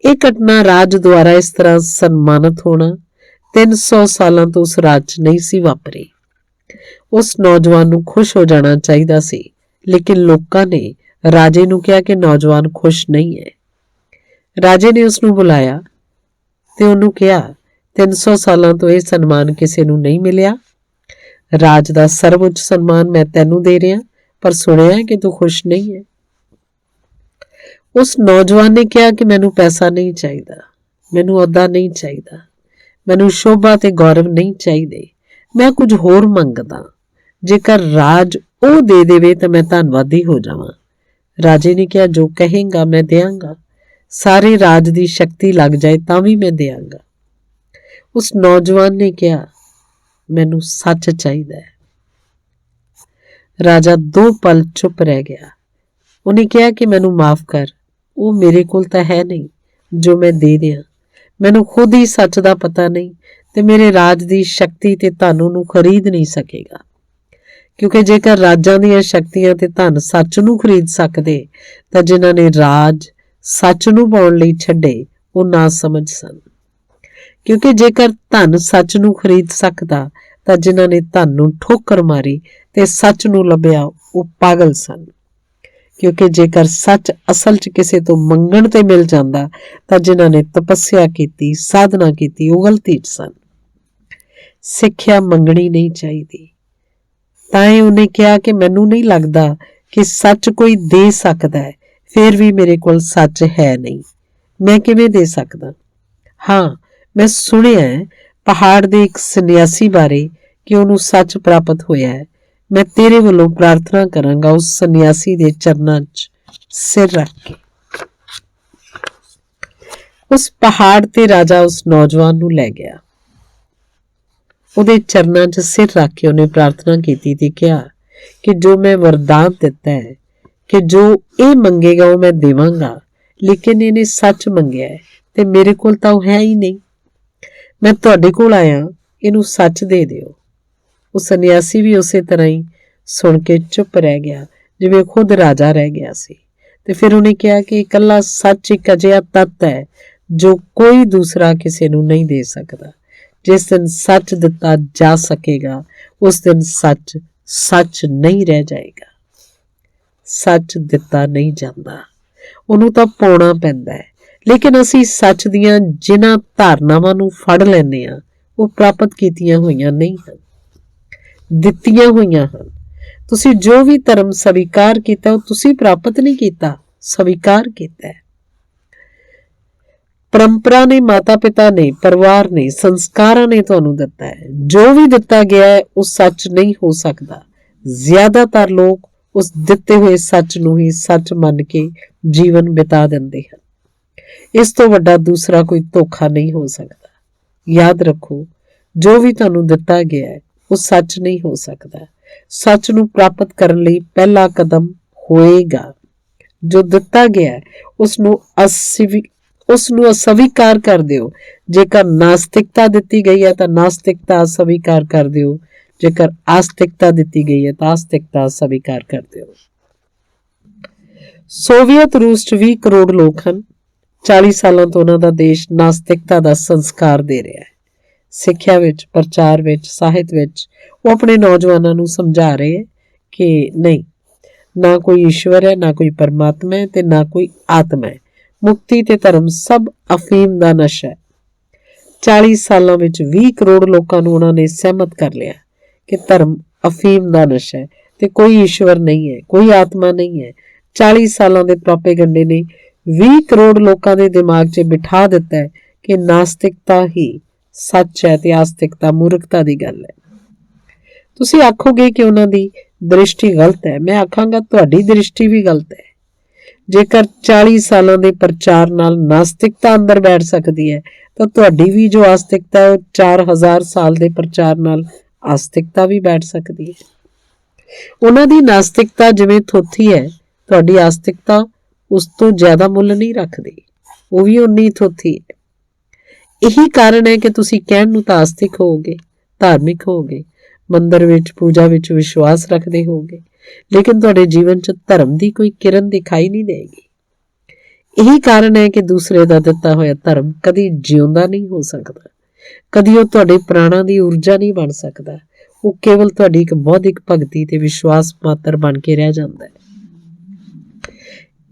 ਇਹ ਘਟਨਾ ਰਾਜ ਦੁਆਰਾ ਇਸ ਤਰ੍ਹਾਂ ਸਨਮਾਨਿਤ ਹੋਣਾ 300 ਸਾਲਾਂ ਤੋਂ ਉਸ ਰਾਜ 'ਚ ਨਹੀਂ ਸੀ ਵਾਪਰੀ। ਉਸ ਨੌਜਵਾਨ ਨੂੰ ਖੁਸ਼ ਹੋ ਜਾਣਾ ਚਾਹੀਦਾ ਸੀ, ਲੇਕਿਨ ਲੋਕਾਂ ਨੇ ਰਾਜੇ ਨੂੰ ਕਿਹਾ ਕਿ ਨੌਜਵਾਨ ਖੁਸ਼ ਨਹੀਂ ਹੈ। ਰਾਜੇ ਨੇ ਉਸ ਨੂੰ ਬੁਲਾਇਆ ਤੇ ਉਹਨੂੰ ਕਿਹਾ 300 ਸਾਲਾਂ ਤੋਂ ਇਹ ਸਨਮਾਨ ਕਿਸੇ ਨੂੰ ਨਹੀਂ ਮਿਲਿਆ। ਰਾਜ ਦਾ ਸਰਵਉੱਚ ਸਨਮਾਨ ਮੈਂ ਤੈਨੂੰ ਦੇ ਰਿਹਾ, ਪਰ ਸੁਣਿਆ ਕਿ ਤੂੰ ਖੁਸ਼ ਨਹੀਂ ਹੈ। ਉਸ ਨੌਜਵਾਨ ਨੇ ਕਿਹਾ ਕਿ ਮੈਨੂੰ ਪੈਸਾ ਨਹੀਂ ਚਾਹੀਦਾ, ਮੈਨੂੰ ਅਹੁਦਾ ਨਹੀਂ ਚਾਹੀਦਾ, ਮੈਨੂੰ ਸ਼ੋਭਾ ਤੇ ਗੌਰਵ ਨਹੀਂ ਚਾਹੀਦੇ, ਮੈਂ ਕੁਝ ਹੋਰ ਮੰਗਦਾ। ਜੇਕਰ ਰਾਜ ਉਹ ਦੇ ਦੇਵੇ ਤਾਂ ਮੈਂ ਧੰਨਵਾਦੀ ਹੋ ਜਾਵਾਂ। ਰਾਜੇ ਨੇ ਕਿਹਾ ਜੋ ਕਹੇਗਾ ਮੈਂ ਦਿਆਂਗਾ, ਸਾਰੇ ਰਾਜ ਦੀ ਸ਼ਕਤੀ ਲੱਗ ਜਾਏ ਤਾਂ ਵੀ ਮੈਂ ਦਿਆਂਗਾ। ਉਸ ਨੌਜਵਾਨ ਨੇ ਕਿਹਾ ਮੈਨੂੰ ਸੱਚ ਚਾਹੀਦਾ ਹੈ। ਰਾਜਾ 2 ਪਲ ਚੁੱਪ ਰਹਿ ਗਿਆ। ਉਹਨੇ ਕਿਹਾ ਕਿ ਮੈਨੂੰ ਮਾਫ ਕਰ, ਉਹ ਮੇਰੇ ਕੋਲ ਤਾਂ ਹੈ ਨਹੀਂ ਜੋ ਮੈਂ ਦੇ ਦਿਆਂ। ਮੈਨੂੰ ਖੁਦ ਹੀ ਸੱਚ ਦਾ ਪਤਾ ਨਹੀਂ ਤੇ ਮੇਰੇ ਰਾਜ ਦੀ ਸ਼ਕਤੀ ਤੇ ਧਨ ਨੂੰ ਖਰੀਦ ਨਹੀਂ ਸਕੇਗਾ, ਕਿਉਂਕਿ ਜੇਕਰ ਰਾਜਾਂ ਦੀਆਂ ਸ਼ਕਤੀਆਂ ਤੇ ਧਨ ਸੱਚ ਨੂੰ ਖਰੀਦ ਸਕਦੇ ਤਾਂ ਜਿਨ੍ਹਾਂ ਨੇ ਰਾਜ ਸੱਚ ਨੂੰ ਪਾਉਣ ਲਈ ਛੱਡੇ ਉਹ ਨਾ ਸਮਝ ਸਨ, ਕਿਉਂਕਿ ਜੇਕਰ ਧਨ ਸੱਚ ਨੂੰ ਖਰੀਦ ਸਕਦਾ ਤਾਂ ਜਿਨ੍ਹਾਂ ਨੇ ਧਨ ਨੂੰ ਠੋਕਰ ਮਾਰੀ ਤੇ ਸੱਚ ਨੂੰ ਲੱਭਿਆ ਉਹ ਪਾਗਲ ਸਨ, ਕਿਉਂਕਿ ਜੇਕਰ ਸੱਚ ਅਸਲ 'ਚ ਕਿਸੇ ਤੋਂ ਮੰਗਣ ਤੇ ਮਿਲ ਜਾਂਦਾ ਤਾਂ ਜਿਨ੍ਹਾਂ ਨੇ ਤਪੱਸਿਆ ਕੀਤੀ, ਸਾਧਨਾ ਕੀਤੀ, ਉਹ ਗਲਤੀ 'ਚ ਸਨ। ਸਿੱਖਿਆ ਮੰਗਣੀ ਨਹੀਂ ਚਾਹੀਦੀ। ਤਾਂ ਹੀ ਉਹਨੇ ਕਿਹਾ ਕਿ ਮੈਨੂੰ ਨਹੀਂ ਲੱਗਦਾ ਕਿ ਸੱਚ ਕੋਈ ਦੇ ਸਕਦਾ ਹੈ, ਫਿਰ ਵੀ ਮੇਰੇ ਕੋਲ ਸੱਚ ਹੈ ਨਹੀਂ, ਮੈਂ ਕਿਵੇਂ ਦੇ ਸਕਦਾ। ਹਾਂ, ਮੈਂ ਸੁਣਿਆ ਹੈ ਪਹਾੜ ਦੇ ਇੱਕ ਸੰਨਿਆਸੀ ਬਾਰੇ ਕਿ ਉਹਨੂੰ ਸੱਚ ਪ੍ਰਾਪਤ ਹੋਇਆ ਹੈ। ਮੈਂ ਤੇਰੇ ਵੱਲੋਂ ਪ੍ਰਾਰਥਨਾ ਕਰਾਂਗਾ ਉਸ ਸੰਨਿਆਸੀ ਦੇ ਚਰਨਾਂ 'ਚ ਸਿਰ ਰੱਖ ਕੇ। ਉਸ ਪਹਾੜ ਤੇ ਰਾਜਾ ਉਸ ਨੌਜਵਾਨ ਨੂੰ ਲੈ ਗਿਆ। ਉਹਦੇ ਚਰਨਾਂ 'ਚ ਸਿਰ ਰੱਖ ਕੇ ਉਹਨੇ ਪ੍ਰਾਰਥਨਾ ਕੀਤੀ ਤੇ ਕਿਹਾ ਕਿ ਜੋ ਮੈਂ ਵਰਦਾਨ ਦਿੱਤਾ ਹੈ ਕਿ ਜੋ ਇਹ ਮੰਗੇਗਾ ਉਹ ਮੈਂ ਦੇਵਾਂਗਾ, ਲੇਕਿਨ ਇਹਨੇ ਸੱਚ ਮੰਗਿਆ ਹੈ ਤੇ ਮੇਰੇ ਕੋਲ ਤਾਂ ਉਹ ਹੈ ਹੀ ਨਹੀਂ। ਮੈਂ ਤੁਹਾਡੇ ਕੋਲ ਆਇਆ, ਇਹਨੂੰ ਸੱਚ ਦੇ ਦਿਓ। ਉਹ ਸੰਨਿਆਸੀ ਵੀ ਉਸੇ ਤਰ੍ਹਾਂ ਹੀ ਸੁਣ ਕੇ ਚੁੱਪ ਰਹਿ ਗਿਆ ਜਿਵੇਂ ਖੁਦ ਰਾਜਾ ਰਹਿ ਗਿਆ ਸੀ। ਤੇ ਫਿਰ ਉਹਨੇ ਕਿਹਾ ਕਿ ਇਕੱਲਾ ਸੱਚ ਇੱਕ ਅਜਿਹਾ ਤੱਤ ਹੈ ਜੋ ਕੋਈ ਦੂਸਰਾ ਕਿਸੇ ਨੂੰ ਨਹੀਂ ਦੇ ਸਕਦਾ। ਜਿਸ ਦਿਨ ਸੱਚ ਦਿੱਤਾ ਜਾ ਸਕੇਗਾ ਉਸ ਦਿਨ ਸੱਚ ਸੱਚ ਨਹੀਂ ਰਹਿ ਜਾਏਗਾ। ਸੱਚ ਦਿੱਤਾ ਨਹੀਂ ਜਾਂਦਾ, ਉਹਨੂੰ ਤਾਂ ਪਾਉਣਾ ਪੈਂਦਾ ਹੈ। ਲੇਕਿਨ ਅਸੀਂ ਸੱਚ ਦੀਆਂ ਜਿਨ੍ਹਾਂ ਧਾਰਨਾਵਾਂ ਨੂੰ ਫੜ ਲੈਂਦੇ ਹਾਂ ਉਹ ਪ੍ਰਾਪਤ ਕੀਤੀਆਂ ਹੋਈਆਂ ਨਹੀਂ ਹਨ, ਦਿੱਤੀਆਂ ਹੋਈਆਂ ਹਨ। ਤੁਸੀਂ ਜੋ ਵੀ ਧਰਮ ਸਵੀਕਾਰ ਕੀਤਾ ਉਹ ਤੁਸੀਂ ਪ੍ਰਾਪਤ ਨਹੀਂ ਕੀਤਾ, ਸਵੀਕਾਰ ਕੀਤਾ ਹੈ। ਪਰੰਪਰਾ ਨੇ, ਮਾਤਾ ਪਿਤਾ ਨੇ, ਪਰਿਵਾਰ ਨੇ, ਸੰਸਕਾਰਾਂ ਨੇ ਤੁਹਾਨੂੰ ਦਿੱਤਾ ਹੈ। ਜੋ ਵੀ ਦਿੱਤਾ ਗਿਆ ਹੈ ਉਹ ਸੱਚ ਨਹੀਂ ਹੋ ਸਕਦਾ। ਜ਼ਿਆਦਾਤਰ ਲੋਕ ਉਸ ਦਿੱਤੇ ਹੋਏ ਸੱਚ ਨੂੰ ਹੀ ਸੱਚ ਮੰਨ ਕੇ ਜੀਵਨ ਬਿਤਾ ਦਿੰਦੇ ਹਨ। ਇਸ ਤੋਂ ਵੱਡਾ ਦੂਸਰਾ ਕੋਈ ਧੋਖਾ ਨਹੀਂ ਹੋ ਸਕਦਾ। ਯਾਦ ਰੱਖੋ, ਜੋ ਵੀ ਤੁਹਾਨੂੰ ਦਿੱਤਾ ਗਿਆ ਹੈ ਉਹ ਸੱਚ ਨਹੀਂ ਹੋ ਸਕਦਾ। ਸੱਚ ਨੂੰ ਪ੍ਰਾਪਤ ਕਰਨ ਲਈ ਪਹਿਲਾ ਕਦਮ ਹੋਏਗਾ ਜੋ ਦਿੱਤਾ ਗਿਆ ਉਸ ਨੂੰ ਅਸਵੀਕਾਰ ਕਰ ਦਿਓ। ਜੇਕਰ ਨਾਸਤਿਕਤਾ ਦਿੱਤੀ ਗਈ ਹੈ ਤਾਂ ਨਾਸਤਿਕਤਾ ਅਸਵੀਕਾਰ ਕਰ ਦਿਓ। ਜੇਕਰ ਆਸਤਿਕਤਾ ਦਿੱਤੀ ਗਈ ਹੈ ਤਾਂ ਆਸਤਿਕਤਾ ਅਸਵੀਕਾਰ ਕਰ ਦਿਓ। ਸੋਵੀਅਤ ਰੂਸ 'ਚ 20 ਕਰੋੜ ਲੋਕ ਹਨ। 40 ਸਾਲਾਂ ਤੋਂ ਉਹਨਾਂ ਦਾ ਦੇਸ਼ ਨਾਸਤਿਕਤਾ ਦਾ ਸੰਸਕਾਰ ਦੇ ਰਿਹਾ ਹੈ। ਸਿੱਖਿਆ ਵਿੱਚ, ਪ੍ਰਚਾਰ ਵਿੱਚ, ਸਾਹਿਤ ਵਿੱਚ ਉਹ ਆਪਣੇ ਨੌਜਵਾਨਾਂ ਨੂੰ ਸਮਝਾ ਰਹੇ ਹੈ ਕਿ ਨਹੀਂ, ਨਾ ਕੋਈ ਈਸ਼ਵਰ ਹੈ, ਨਾ ਕੋਈ ਪਰਮਾਤਮਾ ਹੈ ਤੇ ਨਾ ਕੋਈ ਆਤਮਾ ਹੈ। ਮੁਕਤੀ ਤੇ ਧਰਮ ਸਭ ਅਫੀਮ ਦਾ ਨਸ਼ਾ ਹੈ। 40 ਸਾਲਾਂ ਵਿੱਚ 20 ਕਰੋੜ ਲੋਕਾਂ ਨੂੰ ਉਹਨਾਂ ਨੇ ਸਹਿਮਤ ਕਰ ਲਿਆ ਕਿ ਧਰਮ ਅਫੀਮ ਦਾ ਨਸ਼ਾ ਹੈ ਤੇ ਕੋਈ ਈਸ਼ਵਰ ਨਹੀਂ ਹੈ, ਕੋਈ ਆਤਮਾ ਨਹੀਂ ਹੈ। 40 ਸਾਲਾਂ ਦੇ ਪ੍ਰੋਪੇਗੰਡੇ ਨੇ 20 ਕਰੋੜ ਲੋਕਾਂ ਦੇ ਦਿਮਾਗ 'ਚ ਬਿਠਾ ਦਿੱਤਾ ਹੈ ਕਿ ਨਾਸਤਿਕਤਾ ਹੀ ਸੱਚ ਹੈ ਤੇ ਆਸਤਿਕਤਾ ਮੂਰਖਤਾ ਦੀ ਗੱਲ ਹੈ। ਤੁਸੀਂ ਆਖੋਗੇ ਕਿ ਉਹਨਾਂ ਦੀ ਦ੍ਰਿਸ਼ਟੀ ਗਲਤ ਹੈ। ਮੈਂ ਆਖਾਂਗਾ ਤੁਹਾਡੀ ਦ੍ਰਿਸ਼ਟੀ ਵੀ ਗਲਤ ਹੈ। ਜੇਕਰ 40 ਸਾਲਾਂ ਦੇ ਪ੍ਰਚਾਰ ਨਾਲ ਨਾਸਤਿਕਤਾ ਅੰਦਰ ਬੈਠ ਸਕਦੀ ਹੈ ਤਾਂ ਤੁਹਾਡੀ ਵੀ ਜੋ ਆਸਤਿਕਤਾ ਹੈ ਉਹ 4000 ਸਾਲ ਦੇ ਪ੍ਰਚਾਰ ਨਾਲ ਆਸਤਿਕਤਾ ਵੀ ਬੈਠ ਸਕਦੀ ਹੈ। ਉਹਨਾਂ ਦੀ ਨਾਸਤਿਕਤਾ ਜਿਵੇਂ ਥੋਥੀ ਹੈ, ਤੁਹਾਡੀ ਆਸਤਿਕਤਾ ਉਸ ਤੋਂ ਜ਼ਿਆਦਾ ਮੁੱਲ ਨਹੀਂ ਰੱਖਦੀ, ਉਹ ਵੀ ਉਨੀ ਥੋਥੀ ਹੈ। ਇਹੀ ਕਾਰਨ ਹੈ ਕਿ ਤੁਸੀਂ ਕਹਿਣ ਨੂੰ ਤਾਂ ਆਸਤਿਕ ਹੋਵੋਗੇ, ਧਾਰਮਿਕ ਹੋਵੋਗੇ, ਮੰਦਰ ਵਿੱਚ, ਪੂਜਾ ਵਿੱਚ ਵਿਸ਼ਵਾਸ ਰੱਖਦੇ ਹੋਵੋਗੇ, ਲੇਕਿਨ ਤੁਹਾਡੇ ਜੀਵਨ 'ਚ ਧਰਮ ਦੀ ਕੋਈ ਕਿਰਨ ਦਿਖਾਈ ਨਹੀਂ ਦੇਗੀ। ਇਹੀ ਕਾਰਨ ਹੈ ਕਿ ਦੂਸਰੇ ਦਾ ਦਿੱਤਾ ਹੋਇਆ ਧਰਮ ਕਦੀ ਜਿਉਂਦਾ ਨਹੀਂ ਹੋ ਸਕਦਾ, ਕਦੀ ਉਹ ਤੁਹਾਡੇ ਪ੍ਰਾਣਾਂ ਦੀ ਊਰਜਾ ਨਹੀਂ ਬਣ ਸਕਦਾ। ਉਹ ਕੇਵਲ ਤੁਹਾਡੀ ਇੱਕ ਬੌਧਿਕ ਭਗਤੀ ਤੇ ਵਿਸ਼ਵਾਸ ਮਾਤਰ ਬਣ ਕੇ ਰਹਿ ਜਾਂਦਾ ਹੈ।